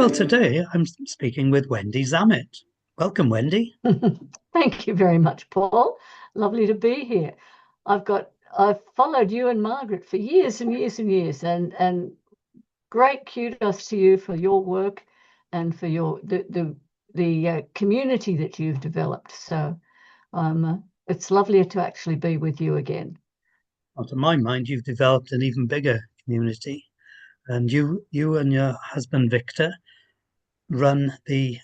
Well, today I'm speaking with Wendy Zammit. Welcome, Wendy. Thank you very much, Paul. Lovely to be here. I've followed you and Margaret for years and years and years, and great kudos to you for your work and for the community that you've developed. So it's lovely to actually be with you again. Well, to my mind, you've developed an even bigger community, and you and your husband Victor run the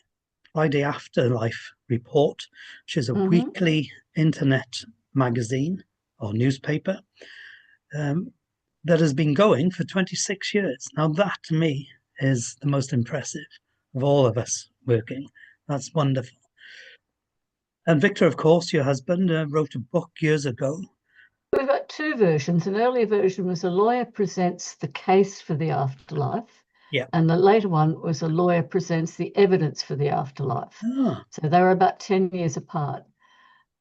Friday Afterlife Report, which is a Hmm. weekly internet magazine or newspaper um, that has been going for 26 years. Now, that to me is the most impressive of all of us working. That's wonderful. And Victor, of course, your husband, wrote a book years ago. We've got two versions. An earlier version was a lawyer presents the case for the afterlife, Yeah. and the later one was a lawyer presents the evidence for the afterlife. Ah, So they were about 10 years apart.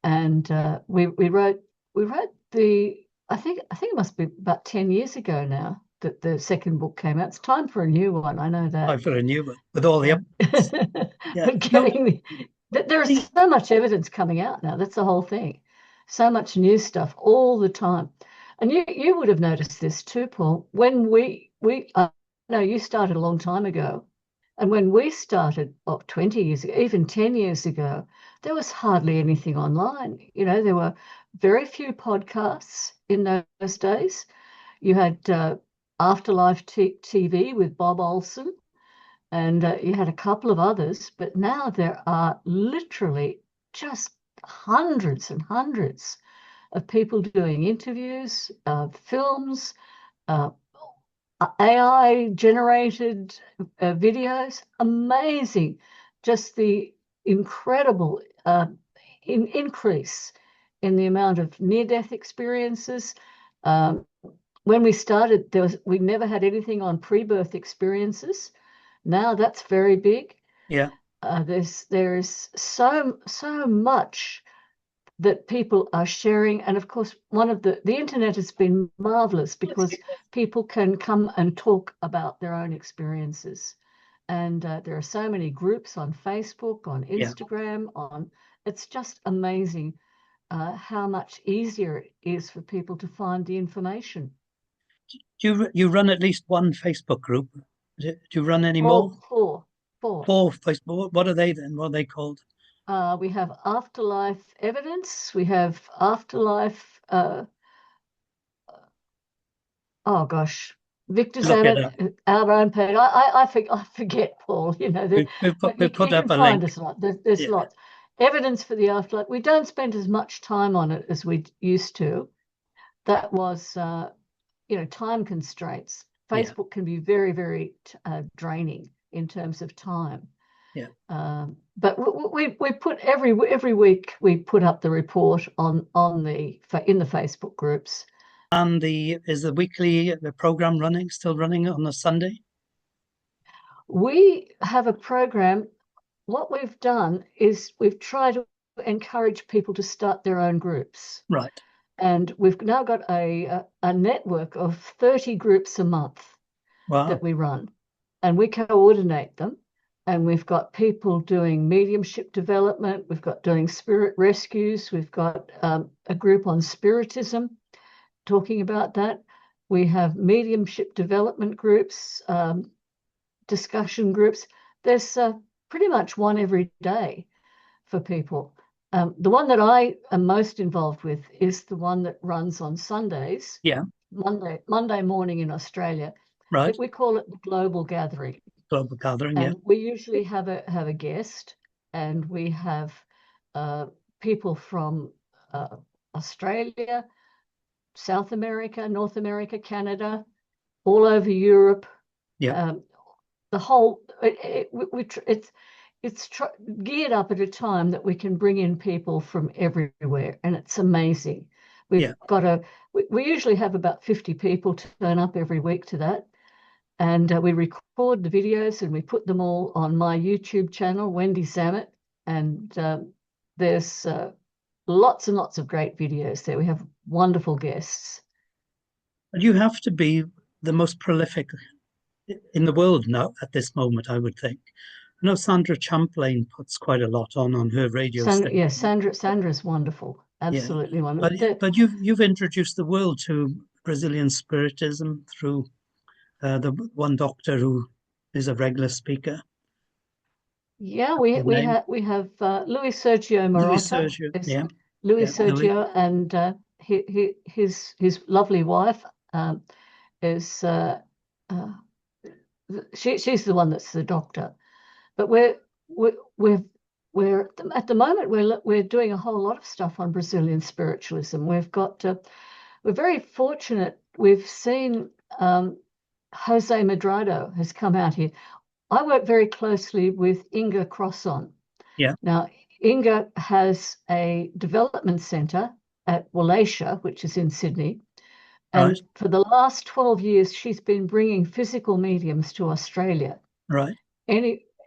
And we wrote the I think it must be about 10 years ago now that the second book came out. It's time for a new one, I know that. I've got a new one with all the Yeah. updates. Yeah. But No, there is the, so much evidence coming out now. That's the whole thing. So much new stuff all the time. And you would have noticed this too, Paul. When we no, you started a long time ago. And when we started, 20 years ago, even 10 years ago, there was hardly anything online. There were very few podcasts in those days. You had Afterlife TV with Bob Olson, and you had a couple of others, but now there are literally just hundreds and hundreds of people doing interviews, films, uh, AI generated videos. Amazing. Just the incredible increase in the amount of near-death experiences. Um, when we started, we never had anything on pre-birth experiences. Now that's very big. yeah. There is so much that people are sharing, and of course, one of the internet has been marvelous because people can come and talk about their own experiences, and there are so many groups on Facebook, on Yeah. Instagram, on it's just amazing how much easier it is for people to find the information. Do you run at least one Facebook group? Do you run any more? All four. Four Facebook. What are they then? What are they called? We have afterlife evidence. We have afterlife. Oh gosh, Victor Look it Zammit, up. our own page. I forget, Paul. We But we you put up can a find link. us a lot. There's Yeah. lots. Evidence for the afterlife. We don't spend as much time on it as we used to. That was, time constraints. Yeah. Facebook can be very, very draining in terms of time. Yeah. But we put every week we put up the report on the in the Facebook groups. And the program still running on a Sunday? We have a program. What we've done is we've tried to encourage people to start their own groups. Right. And we've now got a network of 30 groups a month that Wow. we run, and we coordinate them. And we've got people doing mediumship development, we've got doing spirit rescues, we've got a group on spiritism talking about that. We have mediumship development groups, discussion groups. There's pretty much one every day for people. The one that I am most involved with is the one that runs on Sundays, Yeah. Monday morning in Australia. Right. We call it the Global Gathering, Global gathering. Yeah. and we usually have a guest, and we have uh, people from uh, Australia, South America, North America, Canada, all over Europe. Yeah. Um, the whole it's geared up at a time that we can bring in people from everywhere, and it's amazing. We've Yeah. got we usually have about 50 people turn up every week to that, and we record the videos and we put them all on my YouTube channel, Wendy Zammit, and there's lots and lots of great videos there. We have wonderful guests. But you have to be the most prolific in the world now at this moment, I would think. I know Sandra Champlain puts quite a lot on her radio Sandra, yeah, station. Sandra's wonderful, Yeah, absolutely but wonderful. you've introduced the world to Brazilian Spiritism through the one doctor who is a regular speaker. Yeah, His name we have Luis Sergio Luis Marotta. Sergio. Is Yeah, yeah, Luis Louis. Sergio and his lovely wife is uh, she's the one that's the doctor. But we're we're we're at the moment we're doing a whole lot of stuff on Brazilian spiritualism. We're very fortunate. We've seen Jose Medrado has come out here. I work very closely with Inga Crosson. Yeah, Now, Inga has a development centre at Wallachia, which is in Sydney. right, And for the last 12 years, she's been bringing physical mediums to Australia. right.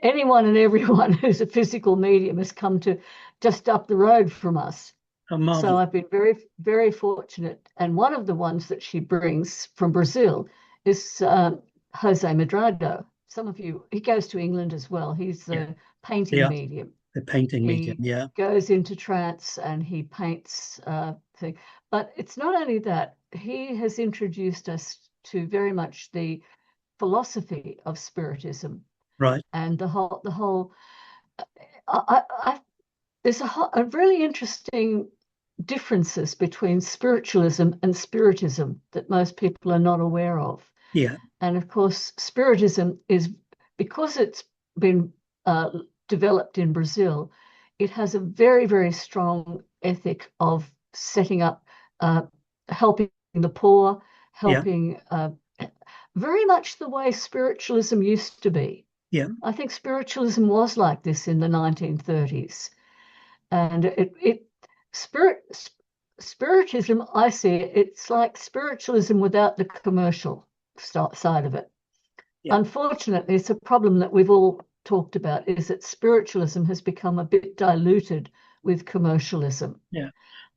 Anyone and everyone who's a physical medium has come to just up the road from us. A So marvel. I've been very, very fortunate. And one of the ones that she brings from Brazil is Jose Medrado. Some of you, he goes to England as well. He's Yeah, the painting yeah. medium. The painting medium. He Yeah, goes into trance and he paints things. But it's not only that, he has introduced us to very much the philosophy of Spiritism right. and the whole. There's a really interesting differences between spiritualism and spiritism that most people are not aware of. Yeah, And of course, spiritism is because it's been developed in Brazil, it has a very, very strong ethic of setting up, helping the poor, yeah, helping very much the way spiritualism used to be. yeah, I think spiritualism was like this in the 1930s. And spiritism, I see it's like spiritualism without the commercial side of it. yeah, Unfortunately, it's a problem that we've all talked about is that spiritualism has become a bit diluted with commercialism. yeah.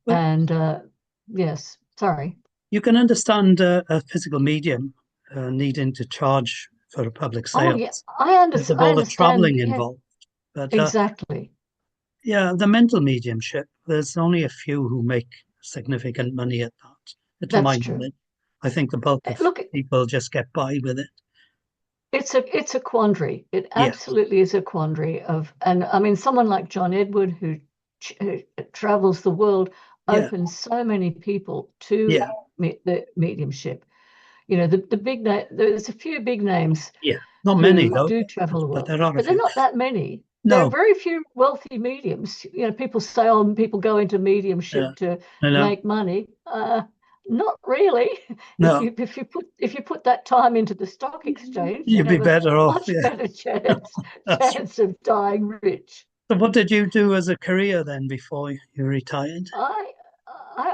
But And yes, sorry. you can understand a physical medium needing to charge for a public Oh yeah, sales because of I all the understand. traveling Yeah, involved. But exactly. yeah, the mental mediumship, there's only a few who make significant money at that, to my That's true. knowledge. I think the bulk of Look, people just get by with it. it's a quandary. It Yeah, absolutely is a quandary of, and I mean, someone like John Edward, who travels the world, yeah, opens so many people to yeah, the mediumship. You know, the big name. There's a few big names yeah. Not many who though, do travel the but world, there are a but they're few. not that many. There are No, very few wealthy mediums. You know, people say, "Oh, people go into yeah, mediumship to I know. make money." Not really. No, If you put that time into the stock exchange, you'd you'd be have a better off. much Yeah, better that's right. chance of dying rich. So, what did you do as a career then before you retired? I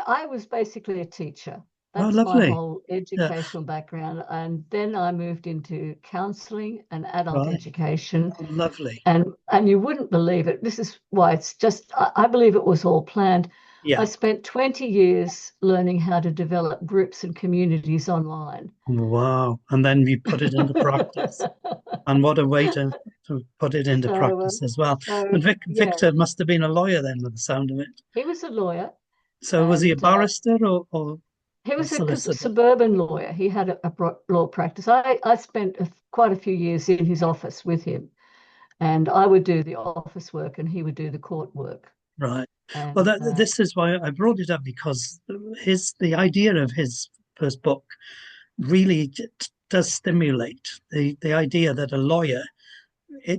I was basically a teacher. Oh, That's my lovely. whole Yeah, educational background, and then I moved into counselling and adult right. education. Oh, lovely. And you wouldn't believe it. This is why it's just I believe it was all planned. I Yeah. spent 20 years learning how to develop groups and communities online. Wow. And then you put it into practice. And what a way to put it into So practice as well. so And yeah, Victor must have been a lawyer then, with the sound of it. he was a lawyer, So was he a and barrister or he a was a solicitor? suburban lawyer. He had a law practice. I spent quite a few years in his office with him, and I would do the office work, and he would do the court work. Right. Well, And this is why I brought it up because the idea of his first book really does stimulate the idea that a lawyer,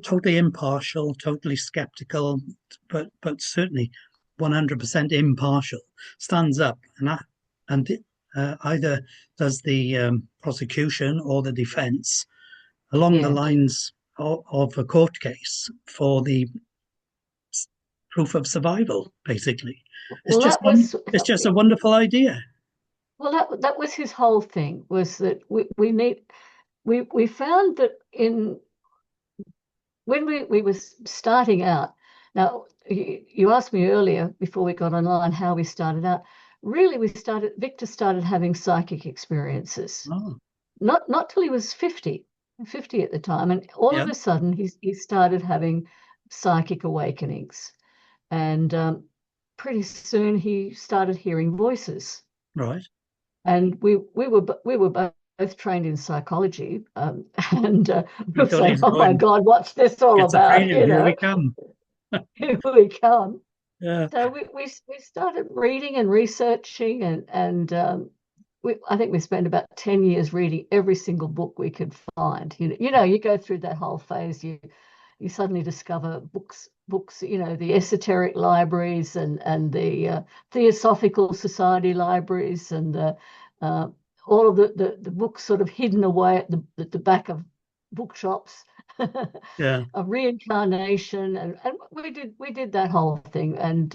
totally impartial, totally skeptical, but certainly 100% impartial, stands up and either does the prosecution or the defense along the yes, lines of a court case for the proof of survival. Basically, it's well, just that was it's just a wonderful idea. well, that was his whole thing was that we found that in when we were starting out. Now you asked me earlier before we got online how we started out. Really, Victor started having psychic experiences. Oh, Not till he was 50. 50 at the time, and all Yeah. of a sudden he started having psychic awakenings, and pretty soon he started hearing voices. Right. And we were both trained in psychology, and we You were thought he saying, was "Oh my going God, what's this all about?" schizophrenia. Here we come. Here we come. Yeah. So we started reading and researching, and I think we spent about 10 years reading every single book we could find. You go through that whole phase. You suddenly discover books, the esoteric libraries and the Theosophical Society libraries, and uh, all of the books sort of hidden away at the back of bookshops. Yeah. Of reincarnation, and we did that whole thing, and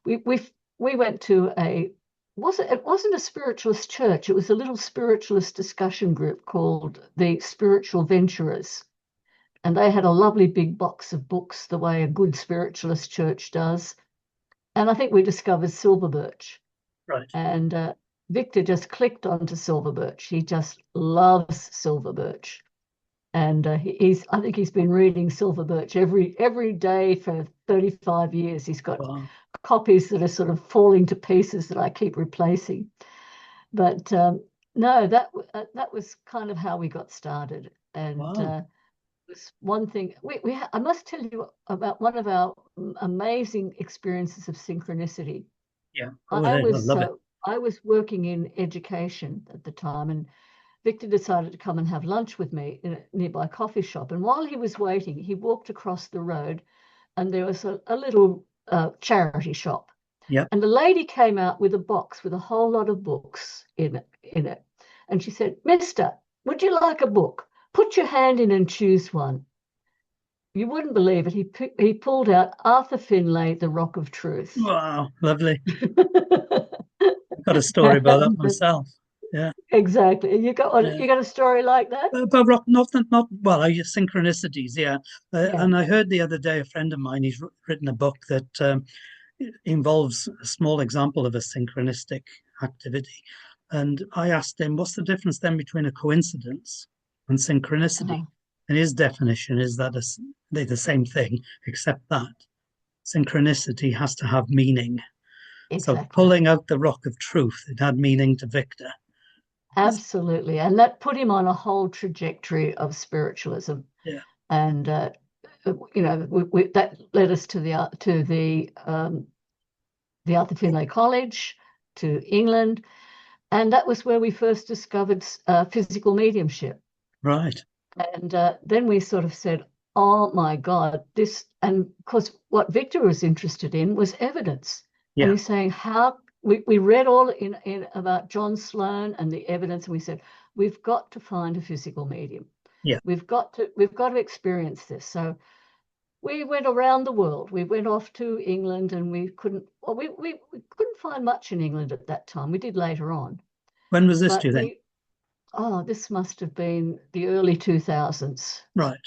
we we we went to it wasn't a spiritualist church, it was a little spiritualist discussion group called the Spiritual Venturers, and they had a lovely big box of books the way a good spiritualist church does, and I think we discovered Silver Birch, Right. and Victor just clicked onto Silver Birch. He just loves Silver Birch, and I think he's been reading Silver Birch every day for 35 years. He's got Wow. copies that are sort of falling to pieces that I keep replacing. But no, that was kind of how we got started. And Wow. was one thing I must tell you about one of our amazing experiences of synchronicity. Yeah. Go I ahead. I was love it. uh, I was working in education at the time, and Victor decided to come and have lunch with me in a nearby coffee shop. And while he was waiting, he walked across the road, and there was a little charity shop. Yep. And the lady came out with a box with a whole lot of books in it. And she said, "Mister, would you like a book? Put your hand in and choose one." You wouldn't believe it. He pulled out Arthur Finlay, The Rock of Truth. Wow. Lovely. I've got a story about that And myself. Yeah. exactly. Yeah. You got a story like that? But rock, not well. I use synchronicities, yeah. Yeah. And I heard the other day a friend of mine. He's written a book that involves a small example of a synchronistic activity, and I asked him, "What's the difference then between a coincidence and synchronicity?" Uh-huh. And his definition is that they're the same thing, except that synchronicity has to have meaning. So Exactly. pulling out the rock of truth, it had meaning to Victor. Absolutely. And that put him on a whole trajectory of spiritualism. Yeah, And that led us the Arthur Finlay College, to England, and that was where we first discovered physical mediumship. right. And then we sort of said, "Oh my God, this," and because what Victor was interested in was evidence. And Yeah, he's saying, how we read all in about John Sloan and the evidence, and we said, we've got to find a physical medium. yeah. We've got to experience this. So we went around the world. We went off to England, and we couldn't find much in England at that time. We did later on, When was this, do but you think? this must have been the early 2000s. Right.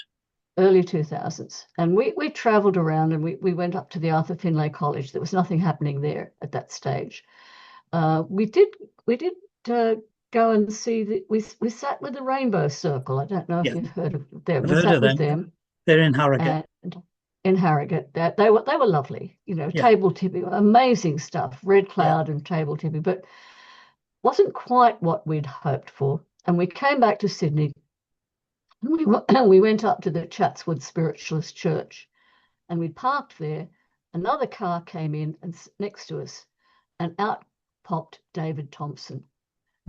Early 2000s. And we traveled around, and we went up to the Arthur Finlay College. There was nothing happening there at that stage. We did go and see we sat with the Rainbow Circle. I don't know if Yeah, you've heard of them. I've We heard sat of with them. them, They're in Harrogate. and in Harrogate. They were lovely, Yeah, table tipping, amazing stuff, Red yeah. Cloud and table tipping, but wasn't quite what we'd hoped for. And we came back to Sydney, and we went up to the Chatswood Spiritualist Church, and we parked there. Another car came in and next to us, and out popped David Thompson,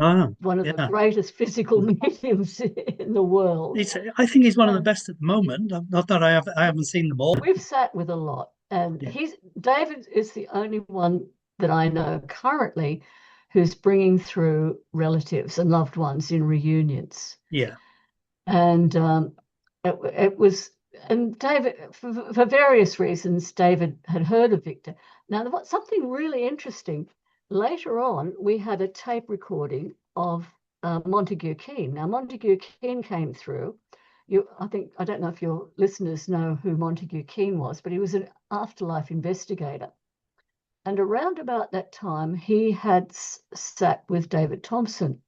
Oh, one of the yeah. greatest physical mediums in the world. I think he's one of the And best at the moment. Not that I haven't seen them all. we've sat with a lot, and Yeah, David is the only one that I know currently who's bringing through relatives and loved ones in reunions. yeah, And it was, and David, for various reasons, David had heard of Victor. Now, what's something really interesting, later on, we had a tape recording of Montague Keen. Now, Montague Keen came through. I don't know if your listeners know who Montague Keen was, but he was an afterlife investigator. And around about that time, he had sat with David Thompson,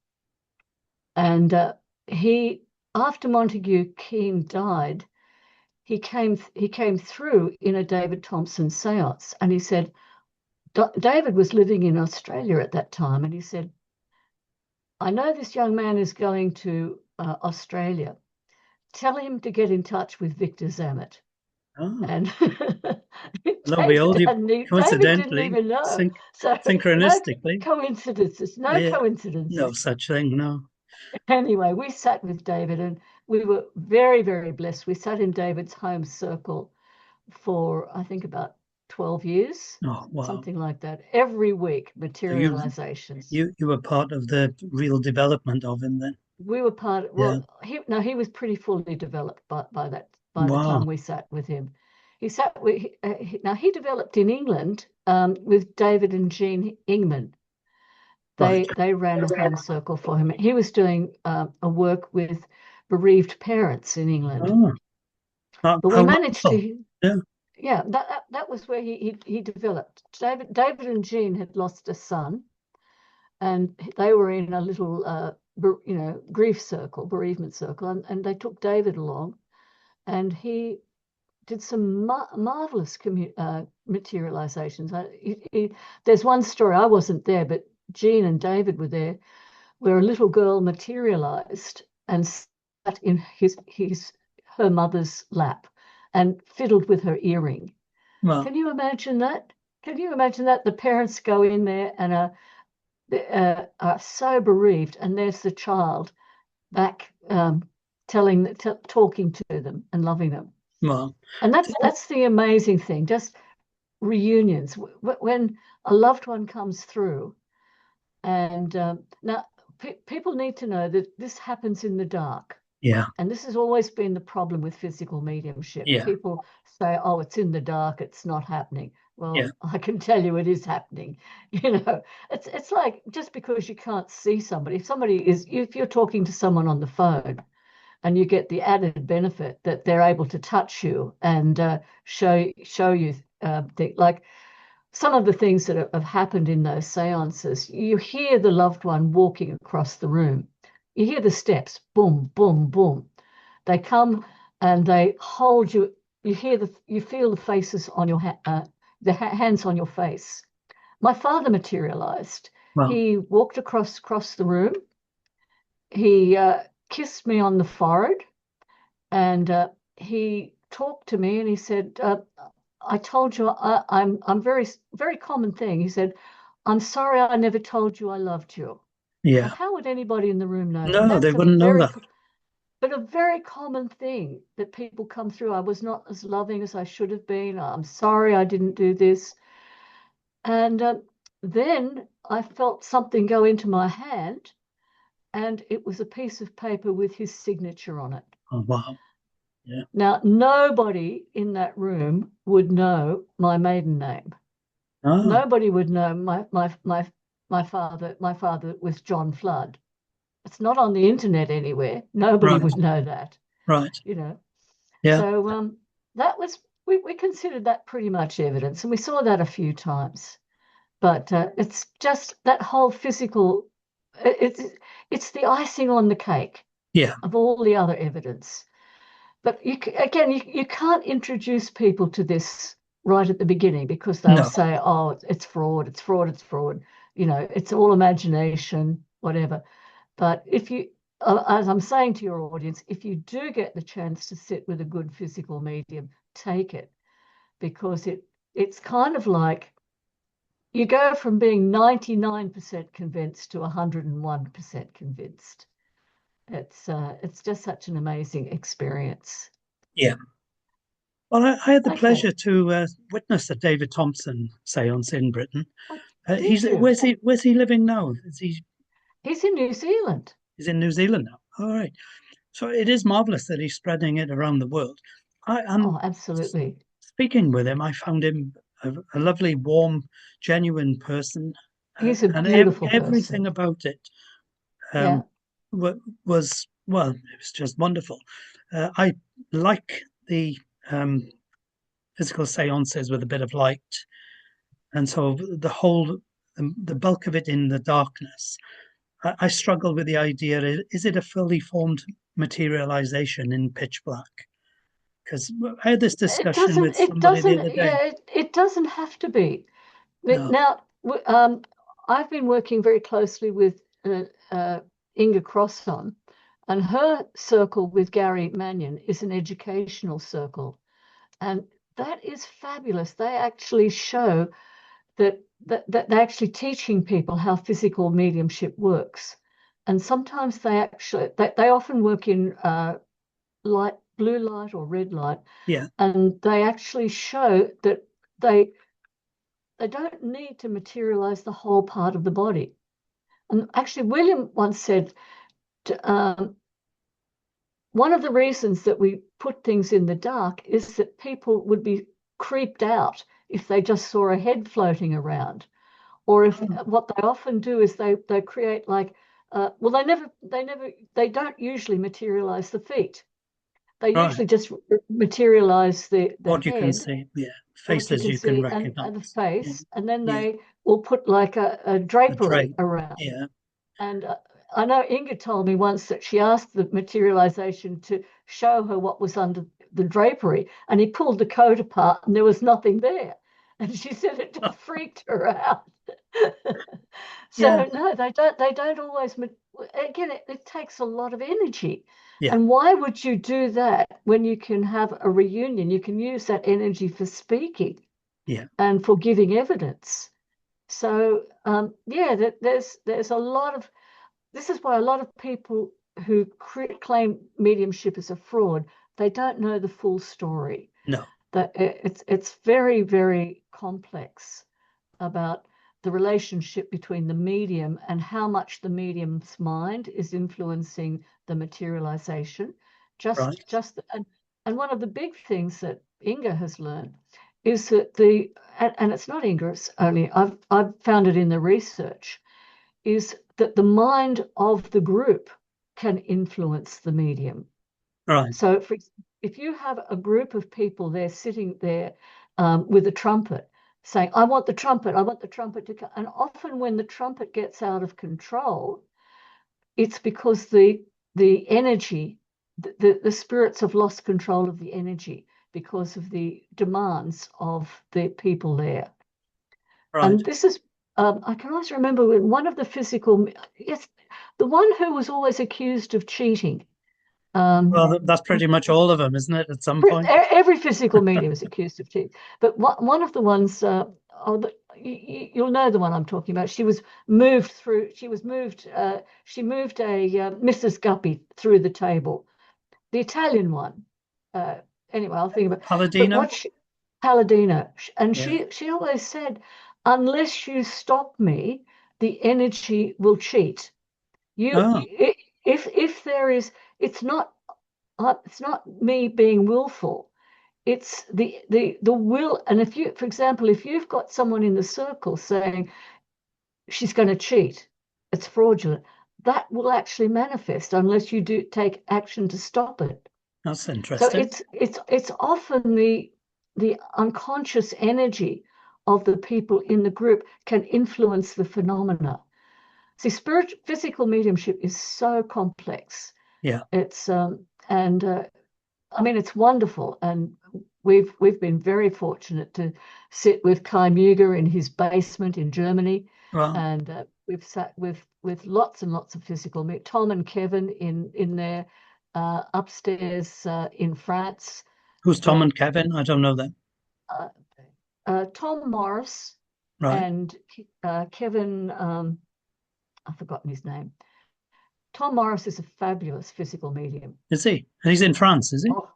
and he after Montague Keene died, he came through in a David Thompson séance, and he said David was living in Australia at that time, and he said, "I know this young man is going to Australia. Tell him to get in touch with Victor Zammit." Oh, And lo and behold, you David didn't coincidentally, even know. So no synchronistically, coincidences, no yeah, no coincidences. such thing, no. Anyway, we sat with David and we were very, very blessed. We sat in David's home circle for, I think, about 12 years, Oh, wow. something like that. Every week, So you materializations. you you were part of the real development of him then. We were part, Yeah. well, he was pretty fully developed by the Wow. time we sat with him. He sat with, now he developed in England with David and Jean Ingman. Right. They ran a home circle for him. He was doing a work with bereaved parents in England. Oh, But we how managed wonderful. to, Yeah. yeah, that was where he developed. David and Jean had lost a son, and they were in a little grief circle, bereavement circle, and they took David along, and he did some marvelous materializations. There's one story, I wasn't there, but Jean and David were there, where a little girl materialized and sat in her mother's lap and fiddled with her earring. Well, Can you imagine that? Can you imagine that? The parents go in there and are so bereaved, and there's the child back talking to them and loving them. well, And that's the amazing thing. Just reunions when a loved one comes through, and now people need to know that this happens in the dark. yeah, And this has always been the problem with physical mediumship. yeah, People say, "Oh, it's in the dark, it's not happening." yeah, Well, I can tell you it is happening. You know, it's like, just because you can't see somebody, if you're talking to someone on the phone and you get the added benefit that they're able to touch you and show you like some of the things that have happened in those seances. You hear the loved one walking across the room. You hear the steps, boom, boom, boom. They come and they hold you. You feel the faces on your hands on your face. My father materialized. well, He walked across the room. He kissed me on the forehead, and he talked to me, and he said, "I told you I'm very, very common thing." He said, "I'm sorry I never told you I loved you." Well, yeah. how would anybody in the room know that? No, they That's a wouldn't know very that. but a very common thing that people come through. I was not as loving as I should have been. I'm sorry I didn't do this. And then I felt something go into my hand, and it was a piece of paper with his signature on it. Oh, wow. Yeah. Now, nobody in that room would know my maiden name. Oh, Nobody would know my father. My father was John Flood. It's not on the internet anywhere. Nobody right, would know that, right. you know. Yeah. So that was we considered that pretty much evidence, and we saw that a few times. But it's just that whole physical. It's it's the icing on the cake Yeah. of all the other evidence. But again, you can't introduce people to this right at the beginning, because they'll No. say, "Oh, it's fraud, it's fraud, it's fraud." You know, it's all imagination, whatever. But if you, as I'm saying to your audience, if you do get the chance to sit with a good physical medium, take it, because it's kind of like you go from being 99% convinced to 101% convinced. It's just such an amazing experience. Yeah. Well, I had the Okay. pleasure to witness the David Thompson séance in Britain. Oh, He's did you? where's he living now? He's in New Zealand. He's in New Zealand now. All right. So it is marvelous that he's spreading it around the world. I am Oh, absolutely. speaking with him. I found him a lovely, warm, genuine person, He's a and beautiful everything person. about it Yeah. um, was, well, it was just wonderful. I like the physical seances with a bit of light, and so the bulk of it in the darkness. I struggle with the idea: is it a fully formed materialization in pitch black? Because I had this It discussion doesn't, with it somebody the doesn't, other day. yeah, it doesn't have to be. No, Now, I've been working very closely with Inga Crosson, and her circle with Gary Mannion is an educational circle. And that is fabulous. They actually show that they're actually teaching people how physical mediumship works. And sometimes they often work in light, blue light or red light, yeah, and they actually show that they they don't need to materialize the whole part of the body. And actually, William once said, one of the reasons that we put things in the dark is that people would be creeped out if they just saw a head floating around. Or if what they often do is they create like, well, they don't usually materialize the feet. They right. usually just materialize the What you can head, see, yeah, what you faces can you can see, and the recognize. Yeah, face, and then yeah, they will put like a a drapery drape. around. Yeah, And I know Inga told me once that she asked the materialization to show her what was under the drapery, and he pulled the coat apart, and there was nothing there. And she said it just freaked her out. yeah, So no, they don't always. Again, it takes a lot of energy. yeah, And why would you do that when you can have a reunion? You can use that energy for speaking yeah. and for giving evidence. So yeah, there's a lot of. This is why a lot of people who claim mediumship is a fraud, they don't know the full story. No, That it's very, very complex about the relationship between the medium and how much the medium's mind is influencing the materialization. right, And one of the big things that Inga has learned is that and it's not Inga, it's only I've found it in the research, is that the mind of the group can influence the medium. right, So if you have a group of people there sitting there with a trumpet saying, I want the trumpet, I want the trumpet to come. And often when the trumpet gets out of control, it's because the energy, the spirits have lost control of the energy because of the demands of the people there. right. And this is, I can always remember when one of the yes, the one who was always accused of cheating. Um, Well, that's pretty much all of them, isn't it? At some point. every physical medium is accused of cheating, but one of the ones, you'll know the one I'm talking about. She was moved through. She moved a Mrs. Guppy through the table. The Italian one. Uh, anyway, I'll think about. But Palladino. what Palladino, and Yeah. she always said, unless you stop me, the energy will cheat. You, Oh, if there is, it's not me being willful. It's the will. And if you, for example, if you've got someone in the circle saying she's going to cheat, it's fraudulent, that will actually manifest unless you do take action to stop it. that's So interesting. it's often the unconscious energy of the people in the group can influence the phenomena. See, physical mediumship is so complex. Yeah. It's and I mean, it's wonderful, and we've been very fortunate to sit with Kai Muger in his basement in Germany, Well, and we've sat with lots and lots of physical. Tom and Kevin in their upstairs in France. who's Tom But and Kevin? I don't know them. uh, Tom Morris Right. and Kevin, I've forgotten his name. Tom Morris is a fabulous physical medium. Is he? And he's in France, is he? Oh,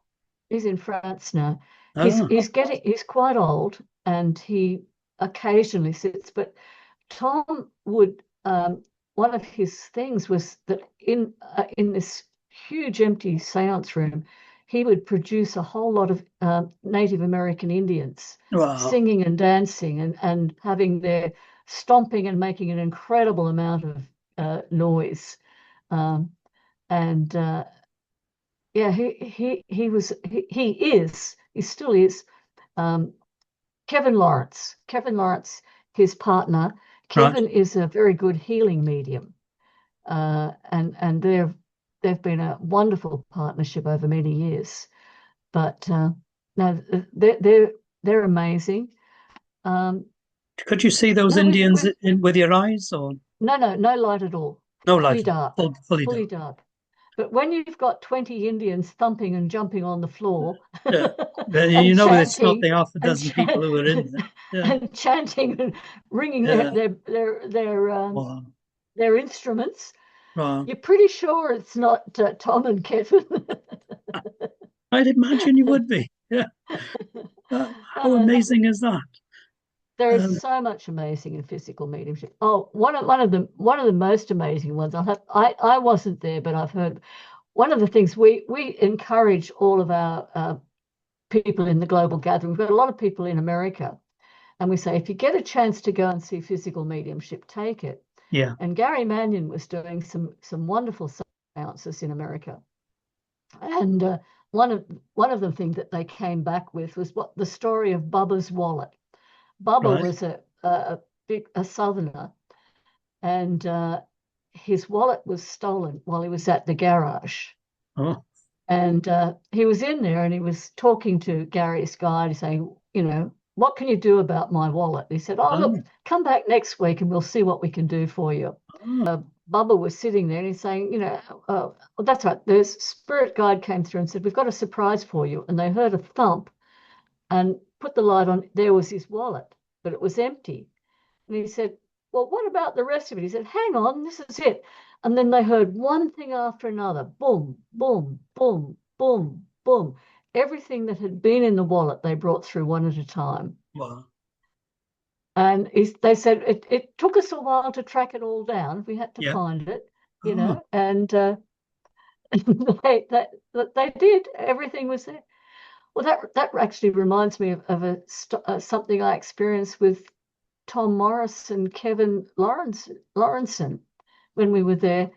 he's in France now. Oh, He's quite old, and he occasionally sits. But Tom would one of his things was that in this huge empty séance room, he would produce a whole lot of Native American Indians wow. singing and dancing and having their stomping and making an incredible amount of noise. Um, and yeah, he still is. Um, Kevin Lawrence, his partner. Right. Kevin is a very good healing medium, and they've been a wonderful partnership over many years. But no, they're amazing. Could you see those No, Indians with your eyes, or no light at all. no Fully light, dark, fully fully dark? dark. But when you've got 20 Indians thumping and jumping on the floor Yeah. Then and you know it's not chanting the half a and dozen people who are in there. and chanting and ringing Yeah. Wow. their instruments, Wow. you're pretty sure it's not Tom and Kevin. I'd imagine you would be. Yeah. No, How no, amazing is that? there is Um, so much amazing in physical mediumship. Oh, one of the most amazing ones. I wasn't there, but I've heard. One of the things we encourage all of our people in the global gathering. We've got a lot of people in America, and we say if you get a chance to go and see physical mediumship, take it. yeah. And Gary Mannion was doing some wonderful seances in America, and one of the things that they came back with was what the story of Bubba's wallet. Bubba Right. was a southerner, and his wallet was stolen while he was at the garage. Oh. And he was in there and he was talking to Gary's guide, saying, what can you do about my wallet? He said, oh, look, Oh. come back next week and we'll see what we can do for you. Oh. Bubba was sitting there and he's saying, well, that's right. The spirit guide came through and said, we've got a surprise for you. And they heard a thump and put the light on. There was his wallet, but it was empty. And he said, well, what about the rest of it? He said, hang on, this is it. And then they heard one thing after another. Boom, boom, boom, boom, boom. Everything that had been in the wallet, they brought through one at a time. Wow. And they said it took us a while to track it all down. We had to Yeah. find it, Oh. and they did. Everything was there. Well, that actually reminds me of something I experienced with Tom Morris and Kevin Lawrenson when we were there.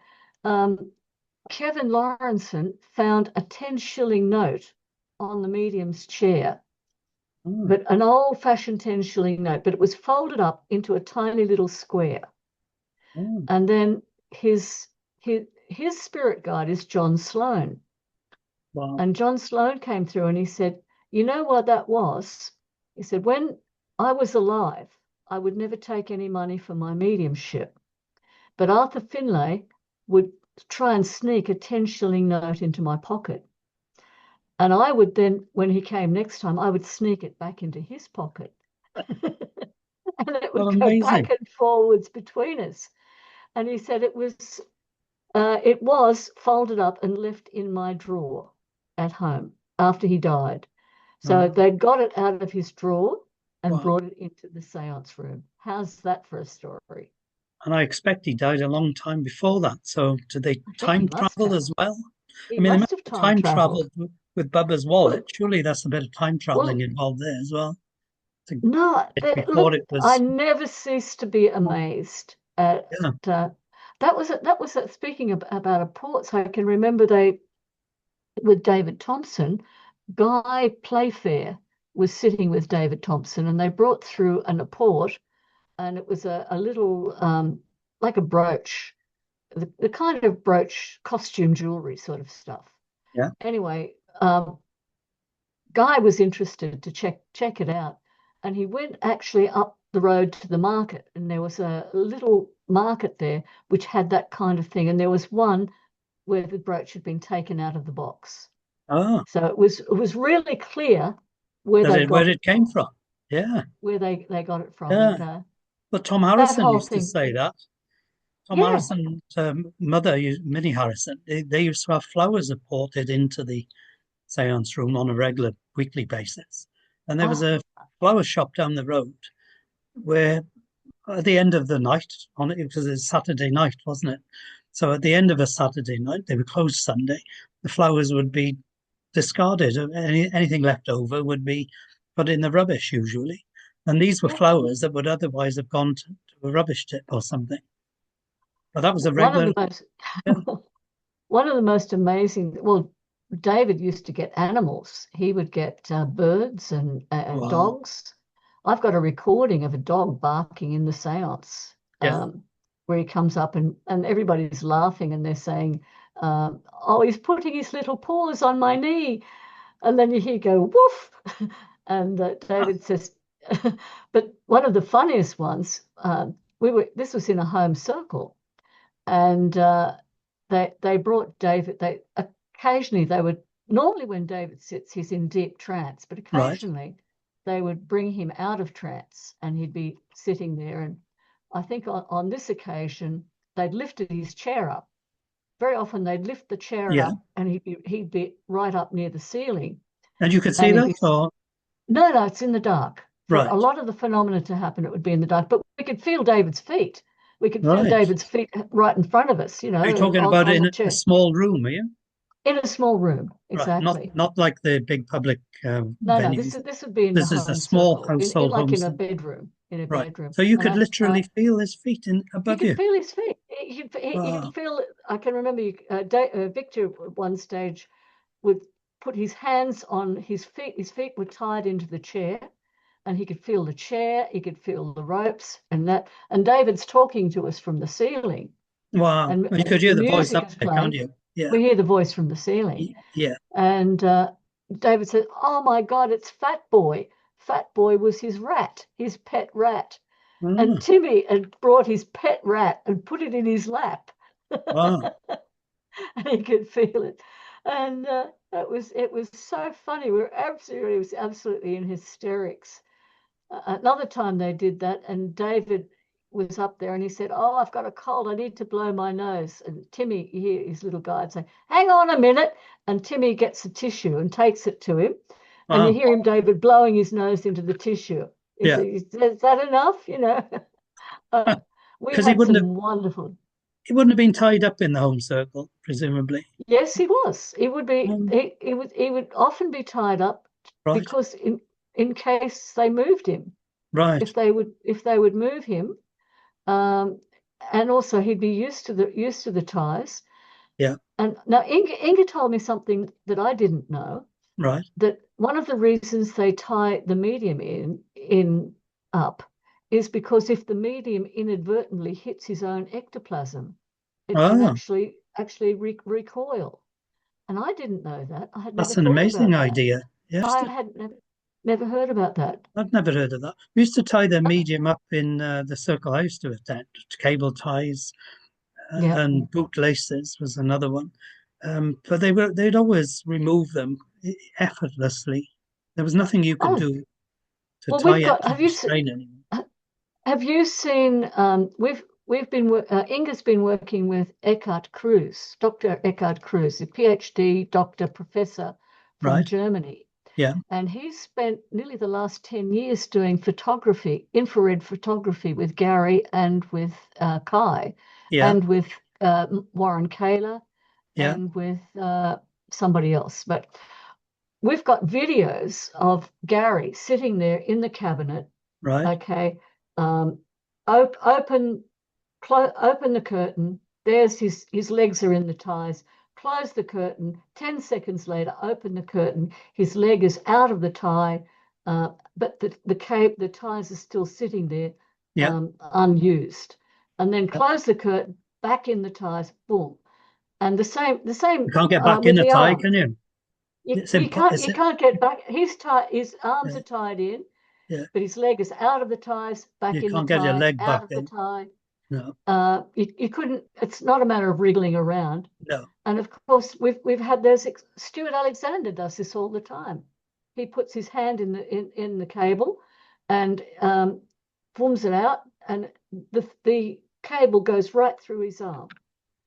Kevin Lawrenson found a 10-shilling note on the medium's chair, Oh. but an old-fashioned 10-shilling note, but it was folded up into a tiny little square. Oh. And then his spirit guide is John Sloan. Wow. And John Sloan came through and he said, you know what that was? He said, when I was alive, I would never take any money for my mediumship. But Arthur Finlay would try and sneak a 10-shilling note into my pocket. And I would then, when he came next time, I would sneak it back into his pocket. And it Well, would go back amazing. and forwards between us. And he said it was folded up and left in my drawer at home after he died. So Oh. they'd got it out of his drawer and Wow. brought it into the seance room. How's that for a story? And I expect he died a long time before that. So did they I think he time must travel have. as well? He I mean, they must must have have time time traveled. traveled with Bubba's wallet. Well, Surely that's a bit of time traveling well, involved there as well. To no, before look, it I was. never cease to be amazed at Yeah. speaking about a port. So I can remember they with David Thompson, Guy Playfair was sitting with David Thompson, and they brought through an apport, and it was a little like a brooch, the kind of brooch costume jewelry sort of stuff. Yeah. Anyway, Guy was interested to check it out, and he went actually up the road to the market, and there was a little market there which had that kind of thing, and there was one where the brooch had been taken out of the box. Oh, So it was really clear where that they'd it where got it it came from, from. Yeah. where they got it from, Yeah. and But Tom that Harrison whole used to thing. say that. Tom Yeah. Harrison's mother, Minnie Harrison, they used to have flowers apported into the seance room on a regular weekly basis. And there was Oh, a flower shop down the road where at the end of the night, on it because it's Saturday night, wasn't it? So at the end of a Saturday night, they were closed Sunday. The flowers would be discarded. Anything left over would be put in the rubbish usually. And these were yeah. flowers that would otherwise have gone to a rubbish tip or something. But that was a One of regular. the most Yeah. one of the most amazing. Well, David used to get animals. He would get birds and Wow. dogs. I've got a recording of a dog barking in the seance, Yeah. where he comes up and everybody's laughing and they're saying, oh, he's putting his little paws on my knee. And then you hear go, woof. And David says, but one of the funniest ones, this was in a home circle, and they brought David. They occasionally they would normally when David sits, he's in deep trance, but Right. occasionally they would bring him out of trance, and he'd be sitting there. And I think on this occasion they'd lifted his chair up. Very often they'd lift the chair Yeah. up, and he'd be right up near the ceiling, And you could see and he'd that, be or no, it's in the dark. For a right, lot of the phenomena to happen, it would be in the dark. But we could feel David's feet. We could feel right. David's feet right in front of us, Are you talking about on the in a chair, small room, are you? in a small room. Right. Not Exactly. not like the big public No. venues. This would be in the This is a home small circle, in household like home. in a bedroom, Right. So you And could literally feel his feet in you above could you. feel his feet. You Wow. could feel. I can remember Victor at one stage would put his hands on his feet. His feet were tied into the chair, and he could feel the chair, he could feel the ropes, and that. And David's talking to us from the ceiling, Wow. and You could hear the the voice music up is there, can't playing. you? Yeah. We hear the voice from the ceiling, Yeah. and David said, "Oh my God, it's Fat Boy." Fat Boy was his rat, his pet rat, and Ah, Timmy had brought his pet rat and put it in his lap, wow. and he could feel it. And it was so funny. It was absolutely in hysterics. Another time they did that, and David was up there and he said, "Oh, I've got a cold. I need to blow my nose." And Timmy, you hear his little guide say, "Hang on a minute." And Timmy gets a tissue and takes it to him. And you Wow. hear him, David, blowing his nose into the tissue. He Yeah. says, "Is that enough?" Uh, we Because he had wouldn't have some wonderful. he wouldn't have been tied up in the home circle, presumably. Yes, he was. He would be. Um, He would often be tied up right. because in case they moved him, Right. if they would move him. Um, and also he'd be used to the ties. Yeah. And now Inga told me something that I didn't know, Right. that one of the reasons they tie the medium in up is because if the medium inadvertently hits his own ectoplasm, it can Oh, actually recoil. And I didn't know that. I had never that's an thought amazing about that. idea. Yes. I had never heard about that. I've never heard of that. We used to tie the medium up in the circle I used to attend. Cable ties Yeah. and bootlaces was another one. But they'd always remove them effortlessly. There was nothing you could Oh, do to well, tie we've it got. to restrain anyone. Have you seen? We've been Inga's been working with Eckhart Cruz, Dr. Eckhart Cruz, a PhD doctor professor from Right? Germany, Yeah. and he's spent nearly the last 10 years doing photography, infrared photography with Gary and with Kai, Yeah. and with Warren Kaler, Yeah. and with somebody else. But we've got videos of Gary sitting there in the cabinet. Right. Okay. Um, open open the curtain. There's his legs are in the ties. Close the curtain. 10 seconds later, open the curtain. His leg is out of the tie, but the ties are still sitting there, Yeah. unused. And then Yeah. close the curtain, back in the ties, boom. And the You same can't get back in with a the tie, arm. can you? You, It's you impossible. can't you can't get back. His arms Yeah. are tied in, Yeah. but his leg is out of the ties, You back in the can't get your tie, leg out back of the in. tie. No. You couldn't. It's not a matter of wriggling around. No. And of course, we've had those. Stuart Alexander does this all the time. He puts his hand in the cable, and pulls it out, and the cable goes right through his arm.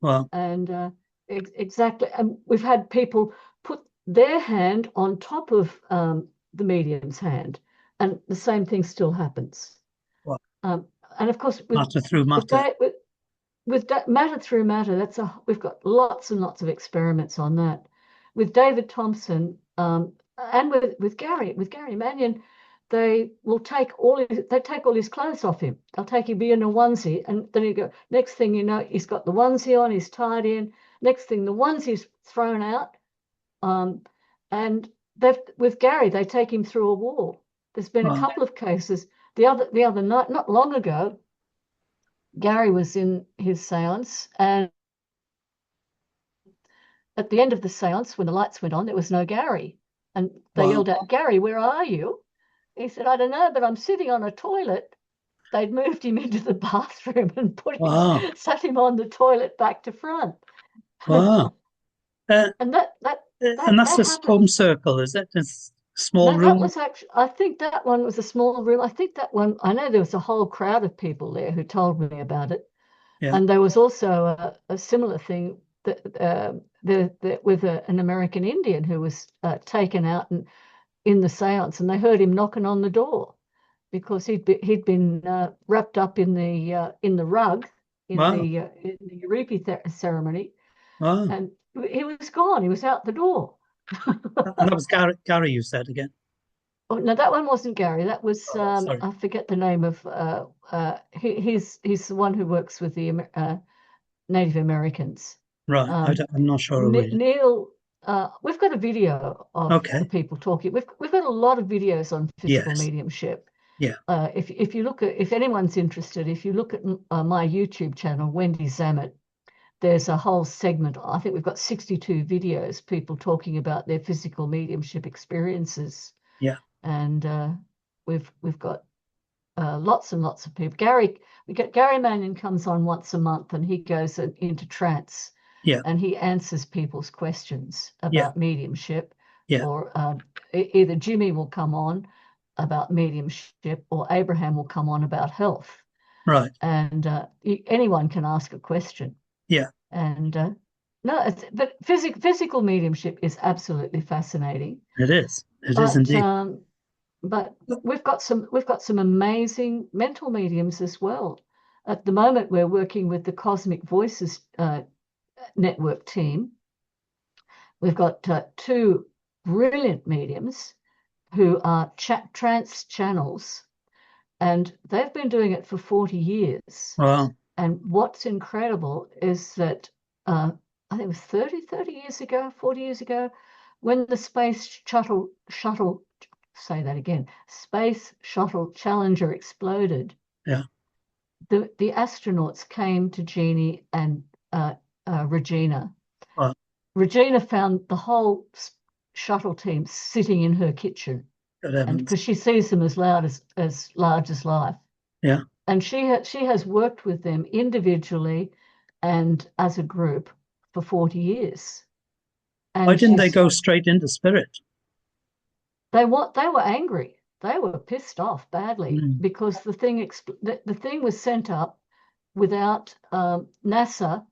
Well, And exactly. And we've had people put their hand on top of the medium's hand, and the same thing still happens. well, Um, and of course, matter through with, matter. da- with matter through matter, we've got lots and lots of experiments on that. With David Thompson, and with Gary Mannion, they take all his clothes off him. They'll take him in a onesie, and then you go. Next thing you know, he's got the onesie on, he's tied in. Next thing, the onesie's thrown out, um, and they've with Gary, they take him through a wall. There's been a Well, couple of cases. The other night, not long ago, Gary was in his seance, and at the end of the seance, when the lights went on, there was no Gary. And they Wow. yelled out, "Gary, where are you?" He said, "I don't know, but I'm sitting on a toilet." They'd moved him into the bathroom and Wow. sat him on the toilet back to front. Wow. Uh, And and that's that a home happened. circle, is it? It's a small No, that room. was actually, I think that one was a small room. I think that one, I know there was a whole crowd of people there who told me about it. Yeah. And there was also a similar thing with an American Indian who was taken out and in the seance, and they heard him knocking on the door because he'd been wrapped up in the rug Wow. in the Uripi ceremony, Wow. and he was gone. He was out the door. And that was Gary, you said again. Oh, no, that one wasn't Gary. That was Oh, sorry. I forget the name of. He's the one who works with the Native Americans. Right. Um, I'm not sure who it is. Neil, we've got a video of the Okay. people talking. We've got a lot of videos on physical Yes. mediumship. Yeah. If you look at, if anyone's interested, if you look at my YouTube channel, Wendy Zammit, there's a whole segment. I think we've got 62 videos, people talking about their physical mediumship experiences, Yeah. and we've got lots and lots of people. Gary Mannion comes on once a month, and he goes into trance, Yeah. and he answers people's questions Yeah. about mediumship, Yeah. or either Jimmy will come on about mediumship, or Abraham will come on about health, Right. and anyone can ask a question. Yeah. And no, but physical mediumship is absolutely fascinating. It is. It is But indeed. but we've got some amazing mental mediums as well. At the moment, we're working with the Cosmic Voices network team. We've got two brilliant mediums who are trance channels, and they've been doing it for 40 years. Wow. And what's incredible is that I think it was 30 years ago, 40 years ago, when the shuttle, say that again, Space Shuttle Challenger exploded, Yeah. the astronauts came to Jeannie and Regina. Wow. Regina found the whole shuttle team sitting in her kitchen, Good and heavens. because she sees them as large as life. Yeah. And she has worked with them individually and as a group for 40 years. Why And didn't they go straight into spirit? they were angry. They were pissed off badly Mm. because the thing was sent up without NASA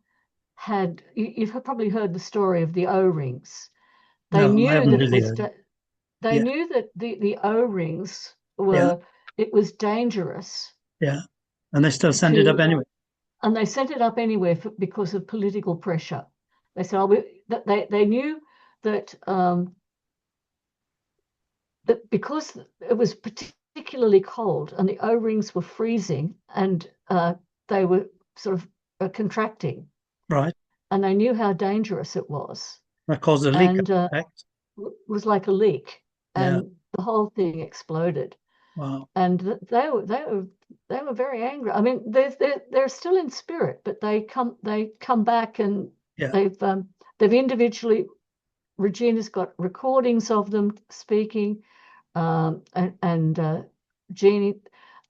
had. You've probably heard the story of the O-rings. They No, I knew haven't that it really was heard. they Yeah. knew that the O-rings Yeah. were it was dangerous Yeah. And they still send it up to anyway. and they sent it up anyway because of political pressure. They said, "Oh, they knew that that because it was particularly cold and the O-rings were freezing and they were sort of contracting, Right. and they knew how dangerous it was, That caused a leak, and I expect. it was like a leak, Yeah. and the whole thing exploded." Wow. And they were very angry. I mean, they're still in spirit, but they come back, and Yeah. they've individually. Regina's got recordings of them speaking, and Jeannie,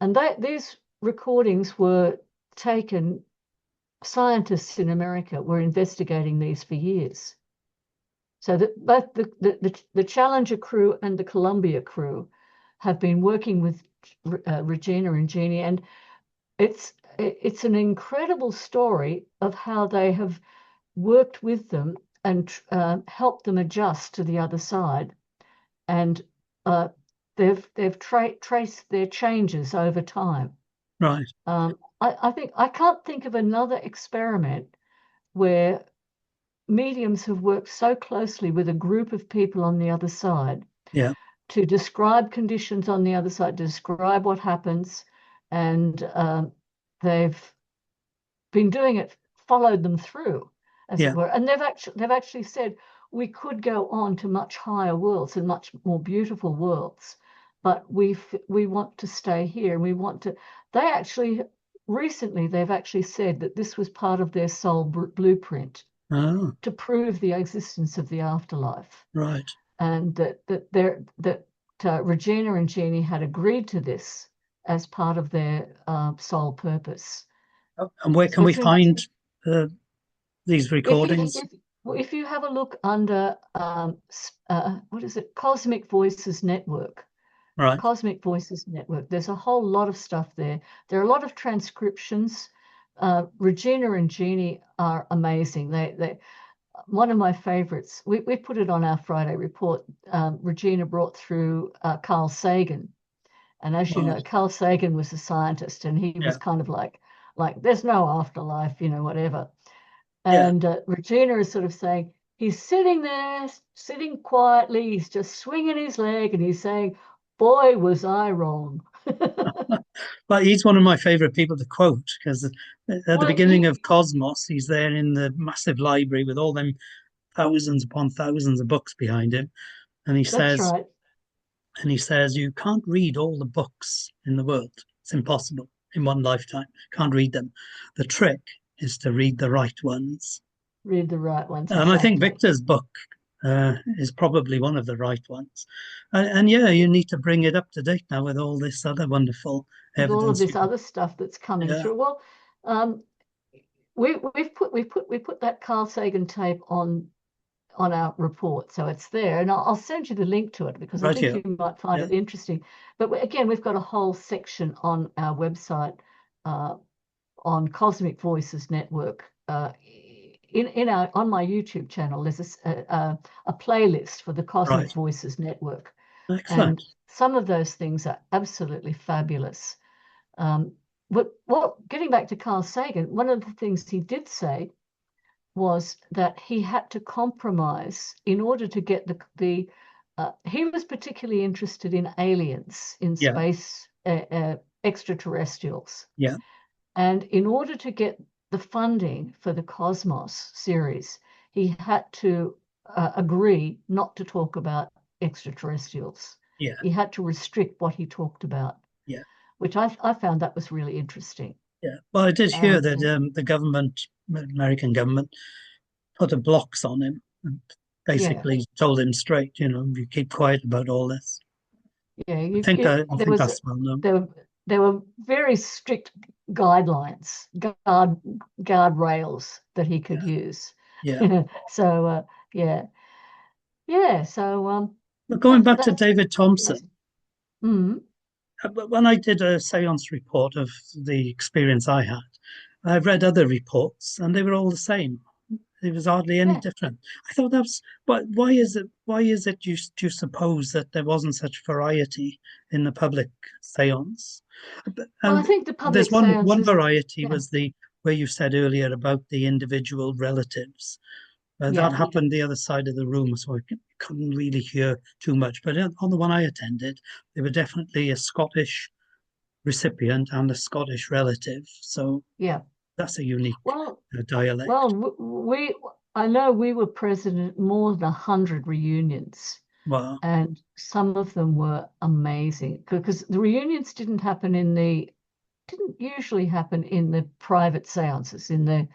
and these recordings were taken. Scientists in America were investigating these for years. So that both the Challenger crew and the Columbia crew have been working with Regina and Jeannie, and it's an incredible story of how they have worked with them and helped them adjust to the other side, and uh, they've traced their changes over time. Right. I can't think of another experiment where mediums have worked so closely with a group of people on the other side Yeah. to describe conditions on the other side, to describe what happens, and they've been doing it, followed them through, as it Yeah. were, and they've actually said we could go on to much higher worlds and much more beautiful worlds, but we want to stay here, and we want to. They actually recently they've actually said that this was part of their soul blueprint, Oh, to prove the existence of the afterlife, right. and that Regina and Jeannie had agreed to this as part of their sole purpose. And where can So we it's find uh, these if you recordings? if you have a look under what is it, Cosmic Voices Network. Right. Cosmic Voices Network. There's a whole lot of stuff there. There are a lot of transcriptions. Regina and Jeannie are amazing. They one of my favorites. We put it on our Friday report. Regina brought through Carl Sagan, and as you Oh, know, Carl Sagan was a scientist, and he was yeah. kind of like there's no afterlife, whatever. Yeah. And Regina is sort of saying, he's sitting there, sitting quietly, he's just swinging his leg, and he's saying, boy, was I wrong. Well, he's one of my favorite people to quote because at the Well, beginning of Cosmos, he's there in the massive library with all them thousands upon thousands of books behind him. And he that's says, right. you can't read all the books in the world. It's impossible in one lifetime. Can't read them. The trick is to read the right ones. Read the right ones, And I think exactly. Victor's book is probably one of the right ones. And yeah, you need to bring it up to date now with all this other wonderful With all of evidence. this other stuff that's coming Yeah, through. Well, um, we put that Carl Sagan tape on our report, so it's there, and I'll send you the link to it because I right think here. you might find Yeah, it interesting. But again, we've got a whole section on our website uh, on Cosmic Voices Network. In our on my YouTube channel, there's a playlist for the Cosmic right. Voices Network, Excellent. and some of those things are absolutely fabulous. But getting back to Carl Sagan, one of the things he did say was that he had to compromise in order to get the he was particularly interested in aliens, in Yeah, space, extraterrestrials. yeah, And in order to get the funding for the Cosmos series, he had to agree not to talk about extraterrestrials. yeah, He had to restrict what he talked about, yeah, which I found that was really interesting. yeah. Well, I did hear And that the government, American government, put a blocks on him and yeah, basically told him straight, you keep quiet about all this. yeah, I there think was that's well known. there were there were very strict guidelines, guardrails that he Yeah, could use. yeah. So yeah, yeah. So But going back to that's David yes. Thompson, Mm, when I did a seance report of the experience I had, I've read other reports and they were all the same. It was hardly any yeah. different. I thought that's why is it? Why is it you suppose that there wasn't such variety in the public seance? Well, I And think the there's public one seances. variety Yeah, was the where you said earlier about the individual relatives. That yeah, happened the other side of the room, so I couldn't really hear too much. But on the one I attended, there were definitely a Scottish recipient and a Scottish relative. So yeah. that's a unique Well, dialect. well, we. I know we were present at more than 100 reunions, Well, and some of them were amazing because the reunions didn't usually happen in the private seances in the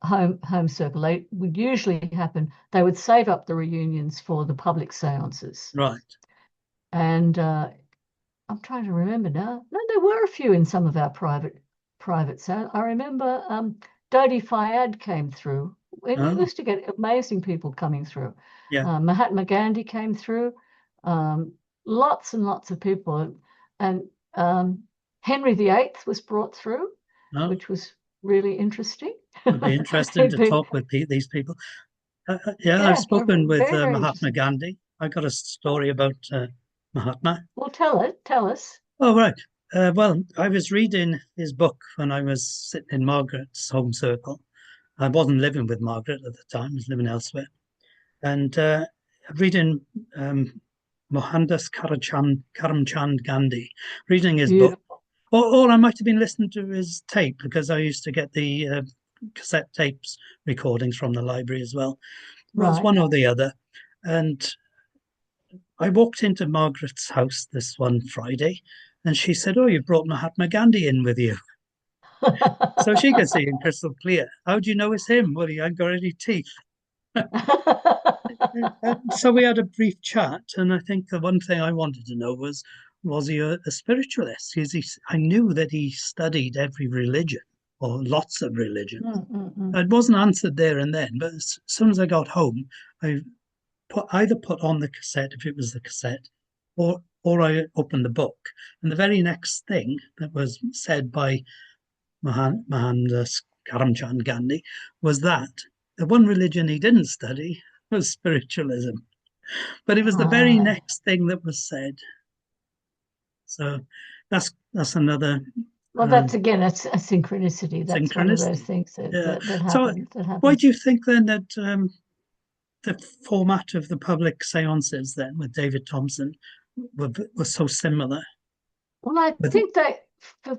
home circle. They would usually happen. They would save up the reunions for the public seances, right. and I'm trying to remember now. No, there were a few in some of our private sound. I remember Dodi Fayed came through. We Oh, used to get amazing people coming through. yeah. Mahatma Gandhi came through. Um, Lots and lots of people, and Henry VIII was brought through, No, which was really interesting. it'd be interesting He'd to be, talk with these people. Yeah, I've yeah, spoken with very, very Mahatma interesting. Gandhi. I got a Oh, story about Mahatma. well, tell us. Oh, right. Well, I was reading his book when I was sitting in Margaret's home circle. I wasn't living with Margaret at the time, I was living elsewhere. And reading Mohandas Karamchand Gandhi, reading his book. Beautiful. Or I might have been listening to his tape because I used to get the cassette tapes recordings from the library as well. Well, it's Right. one or the other. And I walked into Margaret's house this one Friday and she said, "Oh, you brought Mahatma Gandhi in with you." So she could see him crystal clear. How do you know it's him? Well, he hadn't got any teeth. So we had a brief chat, and I think the one thing I wanted to know was he a spiritualist? I knew that he studied every religion or lots of religions. Mm, mm, mm. It wasn't answered there and then, but as soon as I got home, I either put on the cassette if it was the cassette, or I opened the book, and the very next thing that was said by Mahatma Karamchand Gandhi was that the one religion he didn't study was spiritualism. But it was the very Ah, next thing that was said. So that's another well, that's again, that's a synchronicity. That's one of those synchronicity. things that Yeah. So happen. That why do happens. you think then that the format of the public seances then with David Thompson were so similar? Well, I With think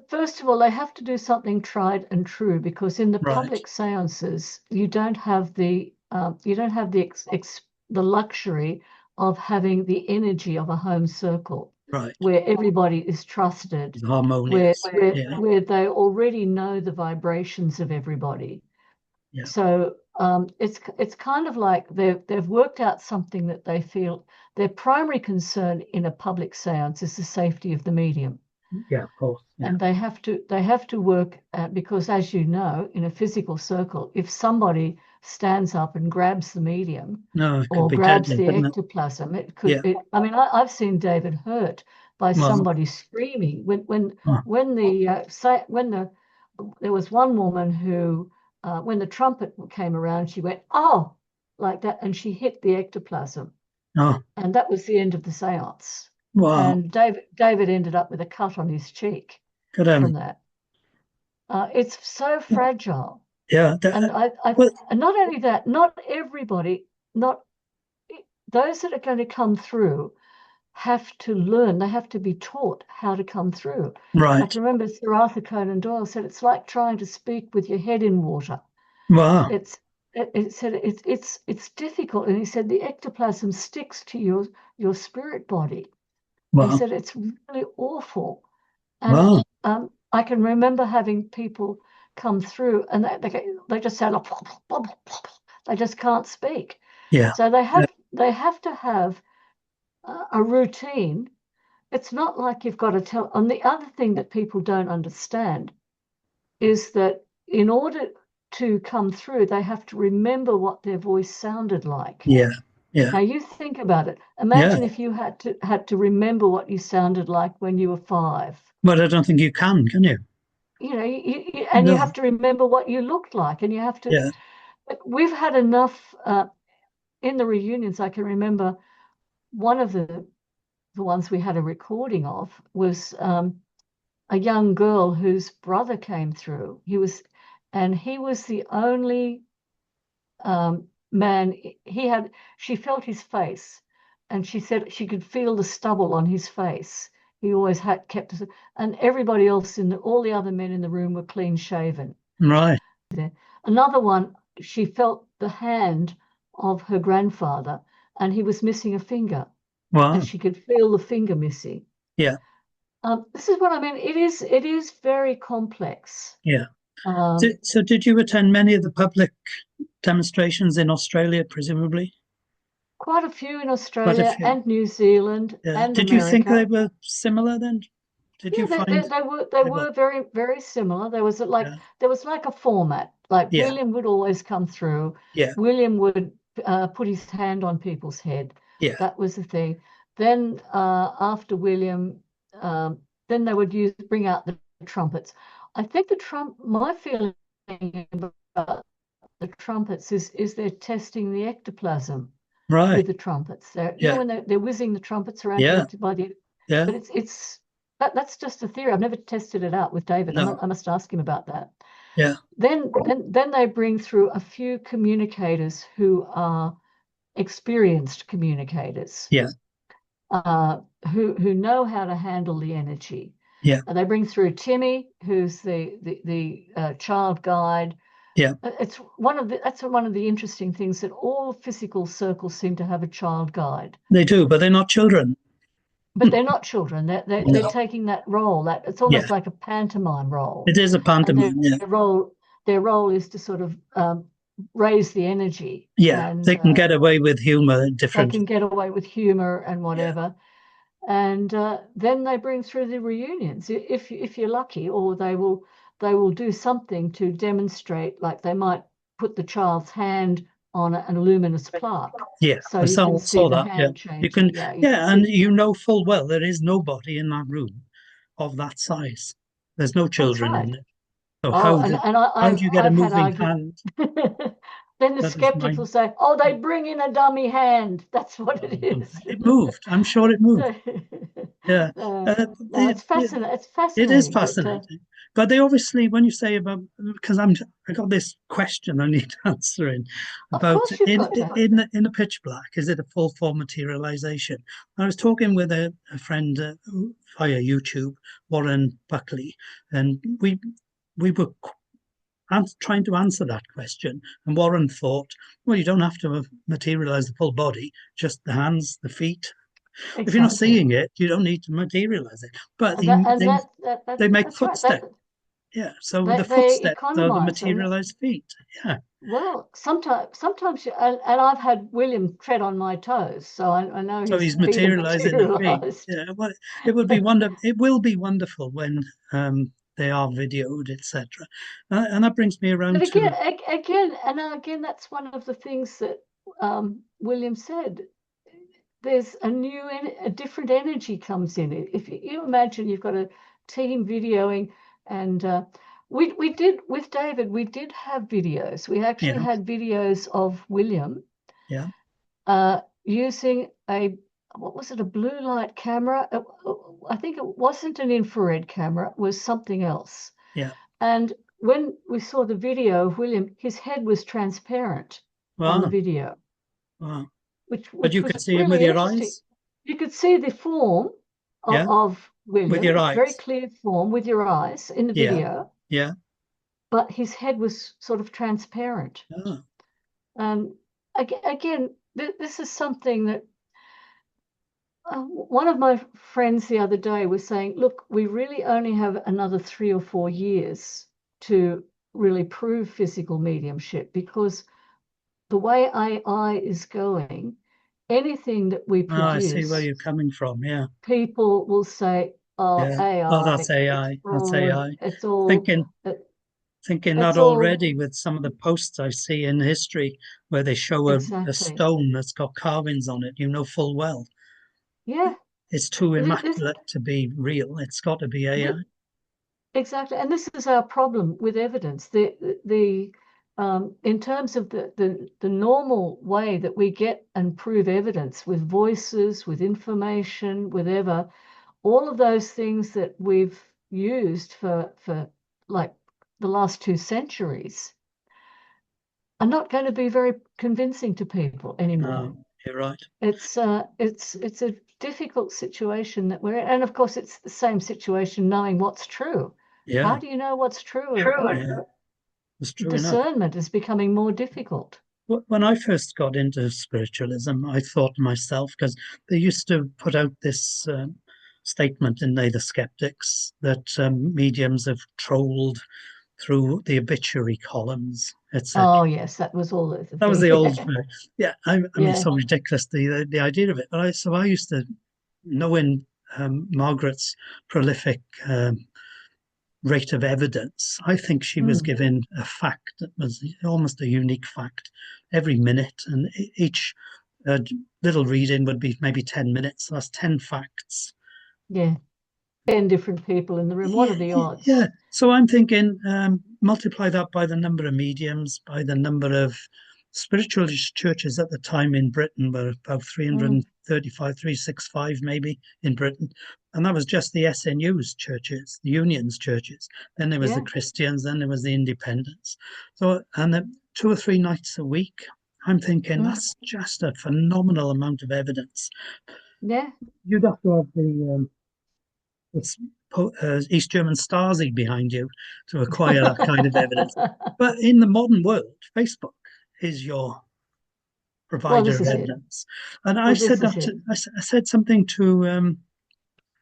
first of all, they have to do something tried and true because in the right, public seances, you don't have the luxury of having the energy of a home circle right, where everybody is trusted, harmonious. Yeah, where they already know the vibrations of everybody. yeah, So it's kind of like they've worked out something that they feel their primary concern in a public seance is the safety of the medium, yeah. Of course. Yeah. and they have to work at, because as you know, in a physical circle, if somebody stands up and grabs the medium No, it could or be grabs deadly, the couldn't it? ectoplasm, Yeah. I mean, I've seen David hurt by Well, somebody screaming oh, when there was one woman who when the trumpet came around, she went, oh, like that, and she hit the ectoplasm, oh, and that was the end of the seance. wow. And David ended up with a cut on his cheek Good. from that. It's so fragile, Yeah. and Well, and not only that, not everybody, not those that are going to come through have to learn. They have to be taught how to come through. I right. can remember Sir Arthur Conan Doyle said it's like trying to speak with your head in water. Wow. It's it said it's difficult, and he said the ectoplasm sticks to your spirit body. He Wow. said it's really awful, and Wow. I can remember having people come through, and they just sound like they just can't speak. Yeah. So Yeah. they have to have a routine. It's not like you've got to tell. And the other thing that people don't understand is that in order to come through, they have to remember what their voice sounded like. Yeah. Yeah. Now you think about it. Yeah. Imagine if you had to remember what you sounded like when you were 5. But I don't think you can you? You know, and you No. have to remember what you looked like, and you have to. Yeah. But we've had enough in the reunions. I can remember one of the ones we had a recording of was a young girl whose brother came through. He was the only man. She felt his face, and she said she could feel the stubble on his face. He always had kept, and everybody else all the other men in the room were clean shaven. Right. Another one, she felt the hand of her grandfather, and he was missing a finger, and Wow. she could feel the finger missing. Yeah. This is what I mean. It is very complex. Yeah. Um, So did you attend many of the public demonstrations in Australia, presumably? Quite a few in Quite a Australia few. and New Zealand Yeah. and Did you think they America. were similar then? Did you Yeah, find they they were? were very similar. Yeah. There was like a format. Like Yeah. William would always come through. Yeah. William would put his hand on people's head. Yeah. That was the thing. Then after William, then they would bring out the trumpets. I think my feeling about the trumpets is they're testing the ectoplasm Right. with the trumpets. Yeah. When they're whizzing the trumpets around Yeah. collected by the, Yeah. but that's just a theory. I've never tested it out with David. No. I must ask him about that. Yeah. Then they bring through a few communicators who are experienced communicators, Yeah. who know how to handle the energy. Yeah. They bring through Timmy, who's the child guide. Yeah. That's one of the interesting things, that all physical circles seem to have a child guide. They do, but they're not children. but they're not children. They're No. taking that role. That it's almost Yeah, like a pantomime role, it is a and pantomime. Yeah, their role is to sort of raise the energy, yeah. and They can get away with humor they differently. can get away with humor and Yeah, whatever. And then they bring through the reunions if you're lucky, or they will do something to demonstrate, like they might put the child's hand on a luminous plaque, yeah. so I you can see saw the that. Yeah, hand you can. changing. Yeah, you can Yeah, and see. you know full well there is nobody in that room of that size. There's no That's children right. in it. So Oh, and how do you get a I've had moving argument. hand? Then the That is skeptics will mine. say, "Oh, they bring in a dummy hand." That's what it is. It moved. I'm sure it moved. Yeah. No, it's fascinating. It's It is fascinating, but fascinating. But they obviously, when you say about, because I got this question I need answering of about course you've got to. in a pitch black, is it a full form materialization? I was talking with a friend via YouTube, Warren Buckley, and we were trying to answer that question. And Warren thought, well, you don't have to materialize the full body, just the hands, the feet. If you're not Exactly. seeing it, you don't need to materialize it. But And that and that, they make that's right. That footsteps. Yeah. So the they footsteps are the economize. And materialized feet. Yeah. well, sometimes and I've had William tread on my toes, so I know So his he's feet are materializing the feet. materialized. Yeah. Well, it would be wonderful. It will be wonderful when they are videoed, etc. And that brings me But around again, to again, that's one of the things that William said. There's a different energy comes in it. If you imagine you've got a team videoing, and we did with David, we did have videos. We actually yeah, had videos of William yeah, using what was it, a blue light camera? I think it wasn't an infrared camera, it was something else. yeah. And when we saw the video of William, his head was transparent on the Wow, video, wow. But which you was could see him with really your interesting. eyes. You could see the form Yeah, of with William, your very eyes. clear form with your eyes in the Yeah, video, yeah. but his head was sort of transparent. Oh, And again, this is something that one of my friends the other day was saying, look, we really only have another 3 or 4 years to really prove physical mediumship, because the way AI is going, anything that we I see where produce, you're coming from. Yeah, people will say, oh, yeah. Oh, that's AI, it's AI. That's fraud, AI. Thinking it, thinking that it's all already with some of the posts I see in history where they show a exactly. stone that's got carvings on it, you know full well Yeah, it's too this, immaculate to be real. It's got to be AI. this, exactly. And this is our problem with evidence. The in terms of the normal way that we get and prove evidence with voices, with information, whatever, all of those things that we've used for like the last 2 centuries are not going to be very convincing to people anymore. You're right. It's a difficult situation that we're in, and of course it's the same situation knowing what's true. How Yeah, do you know what's true? yeah, it's true enough. Discernment is becoming more difficult. When I first got into spiritualism, I thought to myself, because they used to put out this statement in They the Skeptics that mediums have trolled through the obituary columns, etc. Oh yes, that was all the That was thing. the old, yeah. I mean, Yeah. so ridiculous the idea of it. But I used to knowing Margaret's prolific rate of evidence. I think she was Mm. given a fact that was almost a unique fact every minute, and each uh, little reading would be maybe 10 minutes. So that's 10 facts. Yeah. 10 different people in the room. What Yeah, are the yeah. odds? So I'm thinking, multiply that by the number of mediums, by the number of spiritualist churches at the time in Britain were about Mm. 335, 365 maybe in Britain. And that was just the SNU's churches, the Union's churches. Then there was the Yeah. Christians, then there was the Independents. So, and 2 or 3 nights a week, I'm thinking Mm. that's just a phenomenal amount of evidence. Yeah. You'd have to have East German Stasi behind you to acquire that kind of evidence. But in the modern world, Facebook is your Well, provider this of is it. evidence. And I Well, said this is that it. I said something to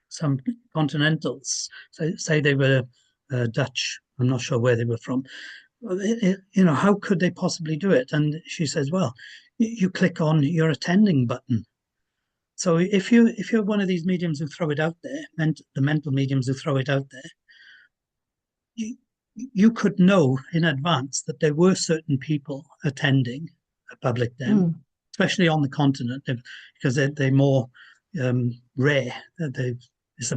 some continentals, say they were Dutch. I'm not sure where they were from. How could they possibly do it? And she says, well, you click on your attending button. So if you're one of these mediums who throw it out there, and the mental mediums who throw it out there, you, you could know in advance that there were certain people attending a public dem, especially on the continent, because they're more rare. It's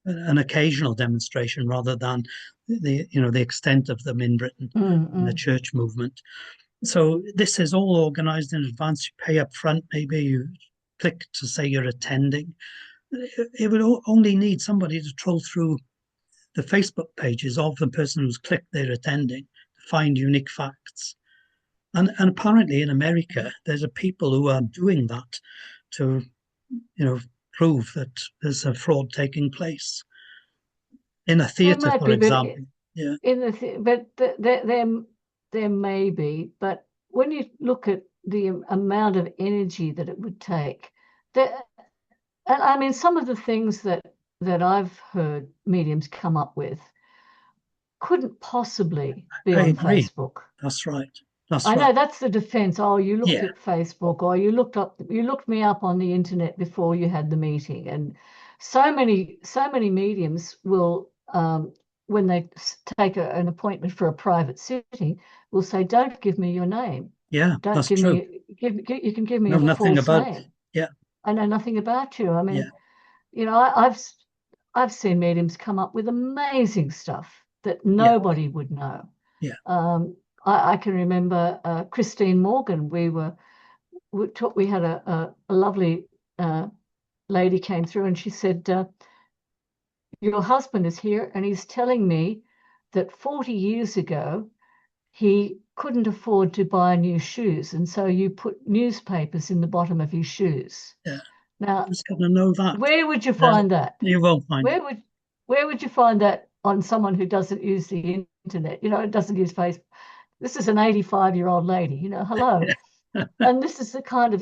an occasional demonstration rather than the extent of them in Britain in the church movement. So this is all organized in advance. You pay up front, maybe you click to say you're attending. It would only need somebody to troll through the Facebook pages of the person who's clicked they're attending to find unique facts. And apparently in America, there's a people who are doing that to, prove that there's a fraud taking place in a theatre, for example. Yeah. There may be, but when you look at the amount of energy that it would take, and I mean, some of the things that I've heard mediums come up with couldn't possibly be on Facebook. That's right. I know that's the defense. Oh, you looked at Facebook, or you looked me up on the internet before you had the meeting. And so many mediums will, when they take an appointment for a private sitting, will say, "Don't give me your name. Yeah, don't give true. me. You can give me a false about, name. Yeah, I know nothing about you. I mean, I've seen mediums come up with amazing stuff that nobody would know. Yeah. I can remember Christine Morgan. We had a lovely lady came through, and she said, "Your husband is here, and he's telling me that 40 years ago he couldn't afford to buy new shoes, and so you put newspapers in the bottom of his shoes." Yeah. Now, I'm just going to know that. Where would you find that? You won't find it. Where would you find that on someone who doesn't use the internet? Doesn't use Facebook. This is an 85-year-old lady. Hello. And this is the kind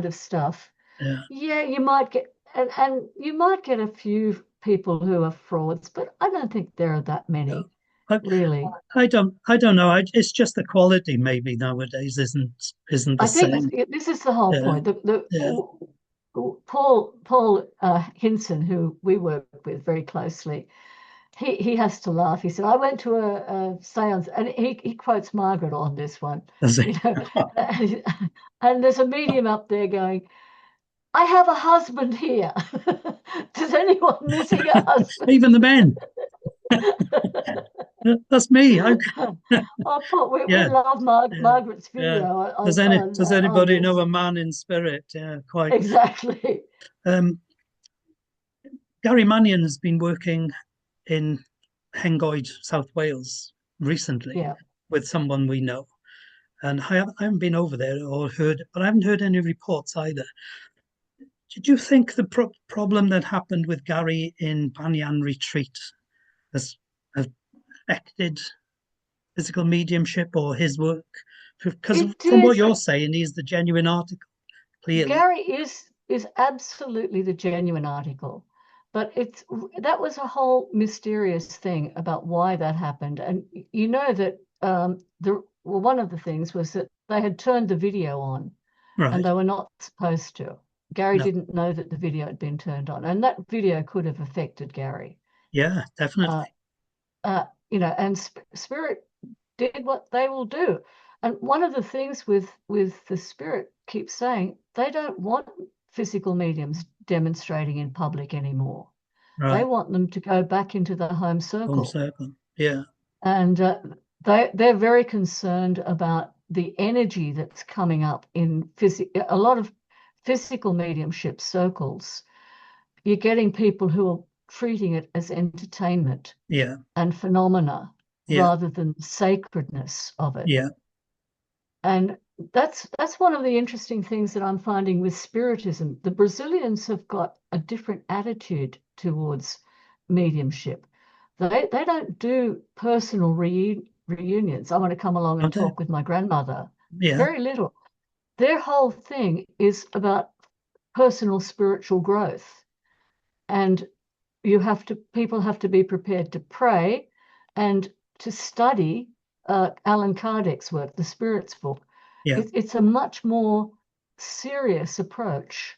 of stuff. Yeah. You might get and you might get a few people who are frauds, but I don't think there are that many. No. Really. I don't know. It's just the quality maybe nowadays isn't the same. I think this is the whole point. Paul Hinson, who we work with very closely, he has to laugh. He said, "I went to a seance," and he quotes Margaret on this one. And there's a medium up there going, "I have a husband here. Does anyone missing a husband?" Even the men. That's me. We love Margaret's video. Does anybody know a man in spirit? Yeah, quite. Exactly. Gary Mannion has been working in Hengoed, South Wales recently with someone we know. And I haven't been over there or heard, but I haven't heard any reports either. Did you think the problem that happened with Gary in Banyan Retreat has affected physical mediumship or his work? Because from what you're saying, he's the genuine article, clearly. Gary is absolutely the genuine article. But that was a whole mysterious thing about why that happened. And you know that one of the things was that they had turned the video on, and they were not supposed to. Gary didn't know that the video had been turned on, and that video could have affected Gary. Yeah, definitely. And Spirit did what they will do. And one of the things with the Spirit keeps saying, they don't want physical mediums demonstrating in public anymore. They want them to go back into the home circle. Home circle, yeah. And they're very concerned about the energy that's coming up in a lot of physical mediumship circles. You're getting people who are treating it as entertainment and phenomena rather than the sacredness of it. Yeah. And that's one of the interesting things that I'm finding with Spiritism. The Brazilians have got a different attitude towards mediumship. They don't do personal reunions. I want to come along and talk with my grandmother. Yeah. Very little. Their whole thing is about personal spiritual growth. And people have to be prepared to pray and to study Alan Kardec's work, the Spirits book. Yeah. It's a much more serious approach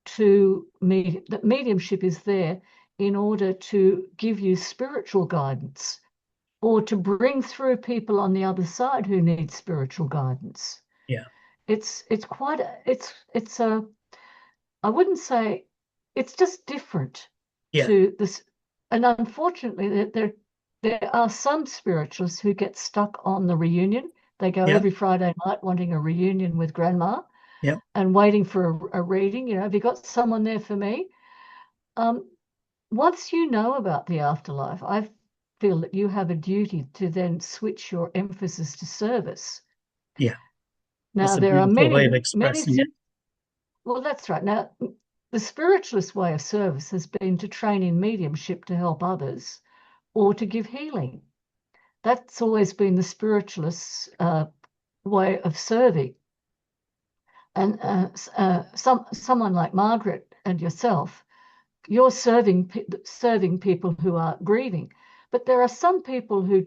to that mediumship is there in order to give you spiritual guidance or to bring through people on the other side who need spiritual guidance. Yeah. It's quite it's a I wouldn't say it's just different Yeah. to this. And unfortunately, there are some spiritualists who get stuck on the reunion. They go Yeah. every Friday night wanting a reunion with grandma Yeah. and waiting for a reading. Have you got someone there for me? Once you know about the afterlife, I feel that you have a duty to then switch your emphasis to service. Yeah. Now, That's a there are beautiful way of many, expressing it. well, that's right. Now, the spiritualist way of service has been to train in mediumship to help others or to give healing. That's always been the spiritualist's way of serving. And someone like Margaret and yourself, you're serving people who are grieving. But there are some people who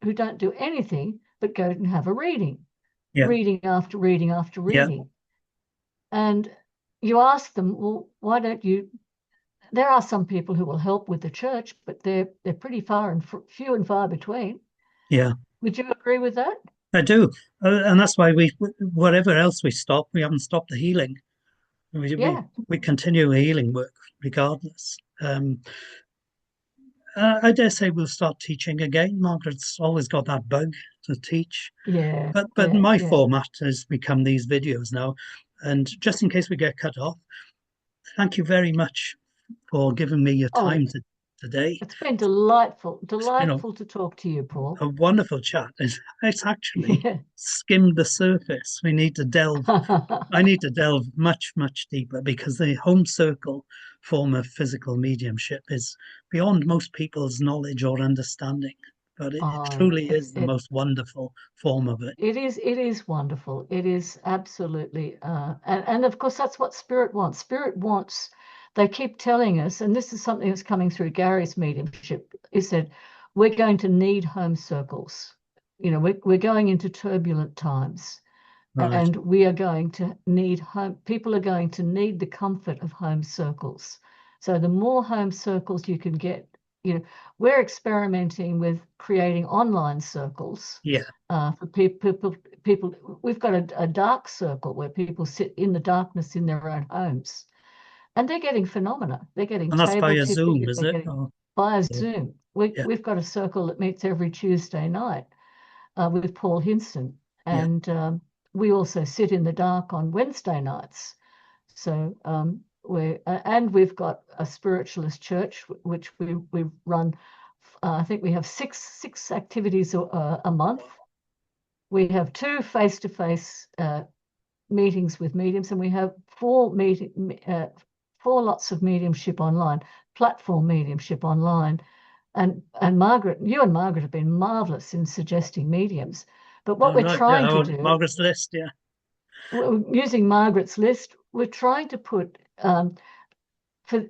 who don't do anything but go and have a reading, Yeah. reading after reading after Yeah. reading. And you ask them, well, why don't you? There are some people who will help with the church, but they're pretty few and far between. Yeah. Would you agree with that? I do. And that's why whatever else we stop, we haven't stopped the healing. We, we, Yeah, we continue healing work regardless. I dare say we'll start teaching again. Margaret's always got that bug to teach. yeah, But yeah, my yeah. format has become these videos now. And just in case we get cut off, thank you very much for giving me your Oh, time today. it's been delightful, It's been delightful to talk to you, Paul. a wonderful chat. It's actually Yeah. skimmed the surface. I need to delve much, much deeper because the home circle form of physical mediumship is beyond most people's knowledge or understanding. But it Oh, truly is the most wonderful form of it. it is wonderful. It is absolutely, and of course that's what spirit wants. Spirit wants. They keep telling us, and this is something that's coming through Gary's mediumship. He said, "We're going to need home circles. We're going into turbulent times, Right. and we are going to need home. People are going to need the comfort of home circles. So the more home circles you can get, we're experimenting with creating online circles Yeah. for people. We've got a dark circle where people sit in the darkness in their own homes, and they're getting phenomena. They're getting And that's table via tipping. Zoom, is They're it? getting Oh, via yeah. Zoom. Yeah. We've got a circle that meets every Tuesday night with Paul Hinson, Yeah. and we also sit in the dark on Wednesday nights. So and we've got a spiritualist church which we run. I think we have six activities a month. We have two face-to-face meetings with mediums, and we have four lots of mediumship online, platform mediumship online. And Margaret, you and Margaret have been marvelous in suggesting mediums. But what Oh, we're right. Yeah. trying to Oh, do, Margaret's List. Yeah. using Margaret's list, we're trying to put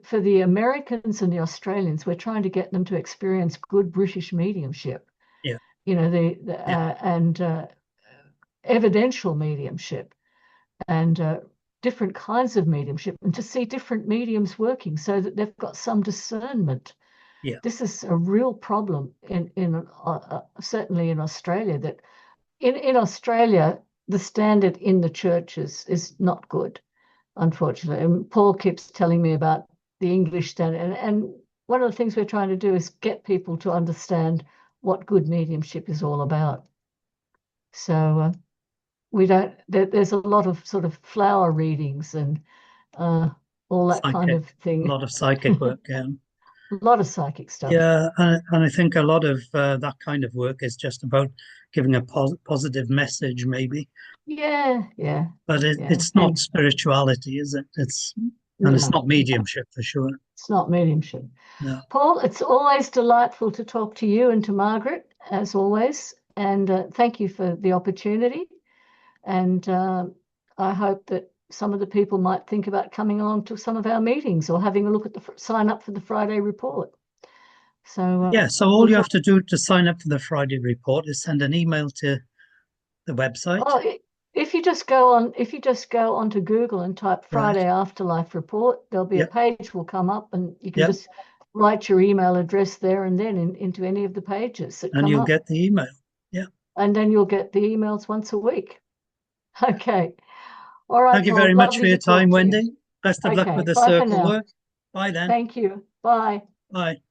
for the Americans and the Australians, we're trying to get them to experience good British mediumship. Yeah. The Yeah. and evidential mediumship and different kinds of mediumship, and to see different mediums working so that they've got some discernment. Yeah. This is a real problem in certainly in Australia. That in Australia, the standard in the churches is not good, unfortunately. And Paul keeps telling me about the English standard, and one of the things we're trying to do is get people to understand what good mediumship is all about. So we don't. There's a lot of sort of flower readings and all that kind Psychic. of A thing. lot of psychic work. Yeah. A lot of psychic stuff. Yeah, and I think a lot of that kind of work is just about giving a positive message, maybe. Yeah, yeah, But yeah. it's not And spirituality, is it? And it's no, not mediumship for sure. it's not mediumship. No, Paul, it's always delightful to talk to you and to Margaret, as always. And thank you for the opportunity. And I hope that some of the people might think about coming along to some of our meetings or having a look at sign up for the Friday report. So yeah, so all you have to do to sign up for the Friday report is send an email to the website. Oh, if you just go onto Google and type Friday Afterlife report, there'll be a page will come up, and you can just write your email address there and then into any of the pages that come up. And you'll get the email. Yeah. And then you'll get the emails once a week. Okay. All right. Thank you very much for your time, Wendy. You. Best of luck with the Bye circle work. Bye then. Thank you. Bye. Bye.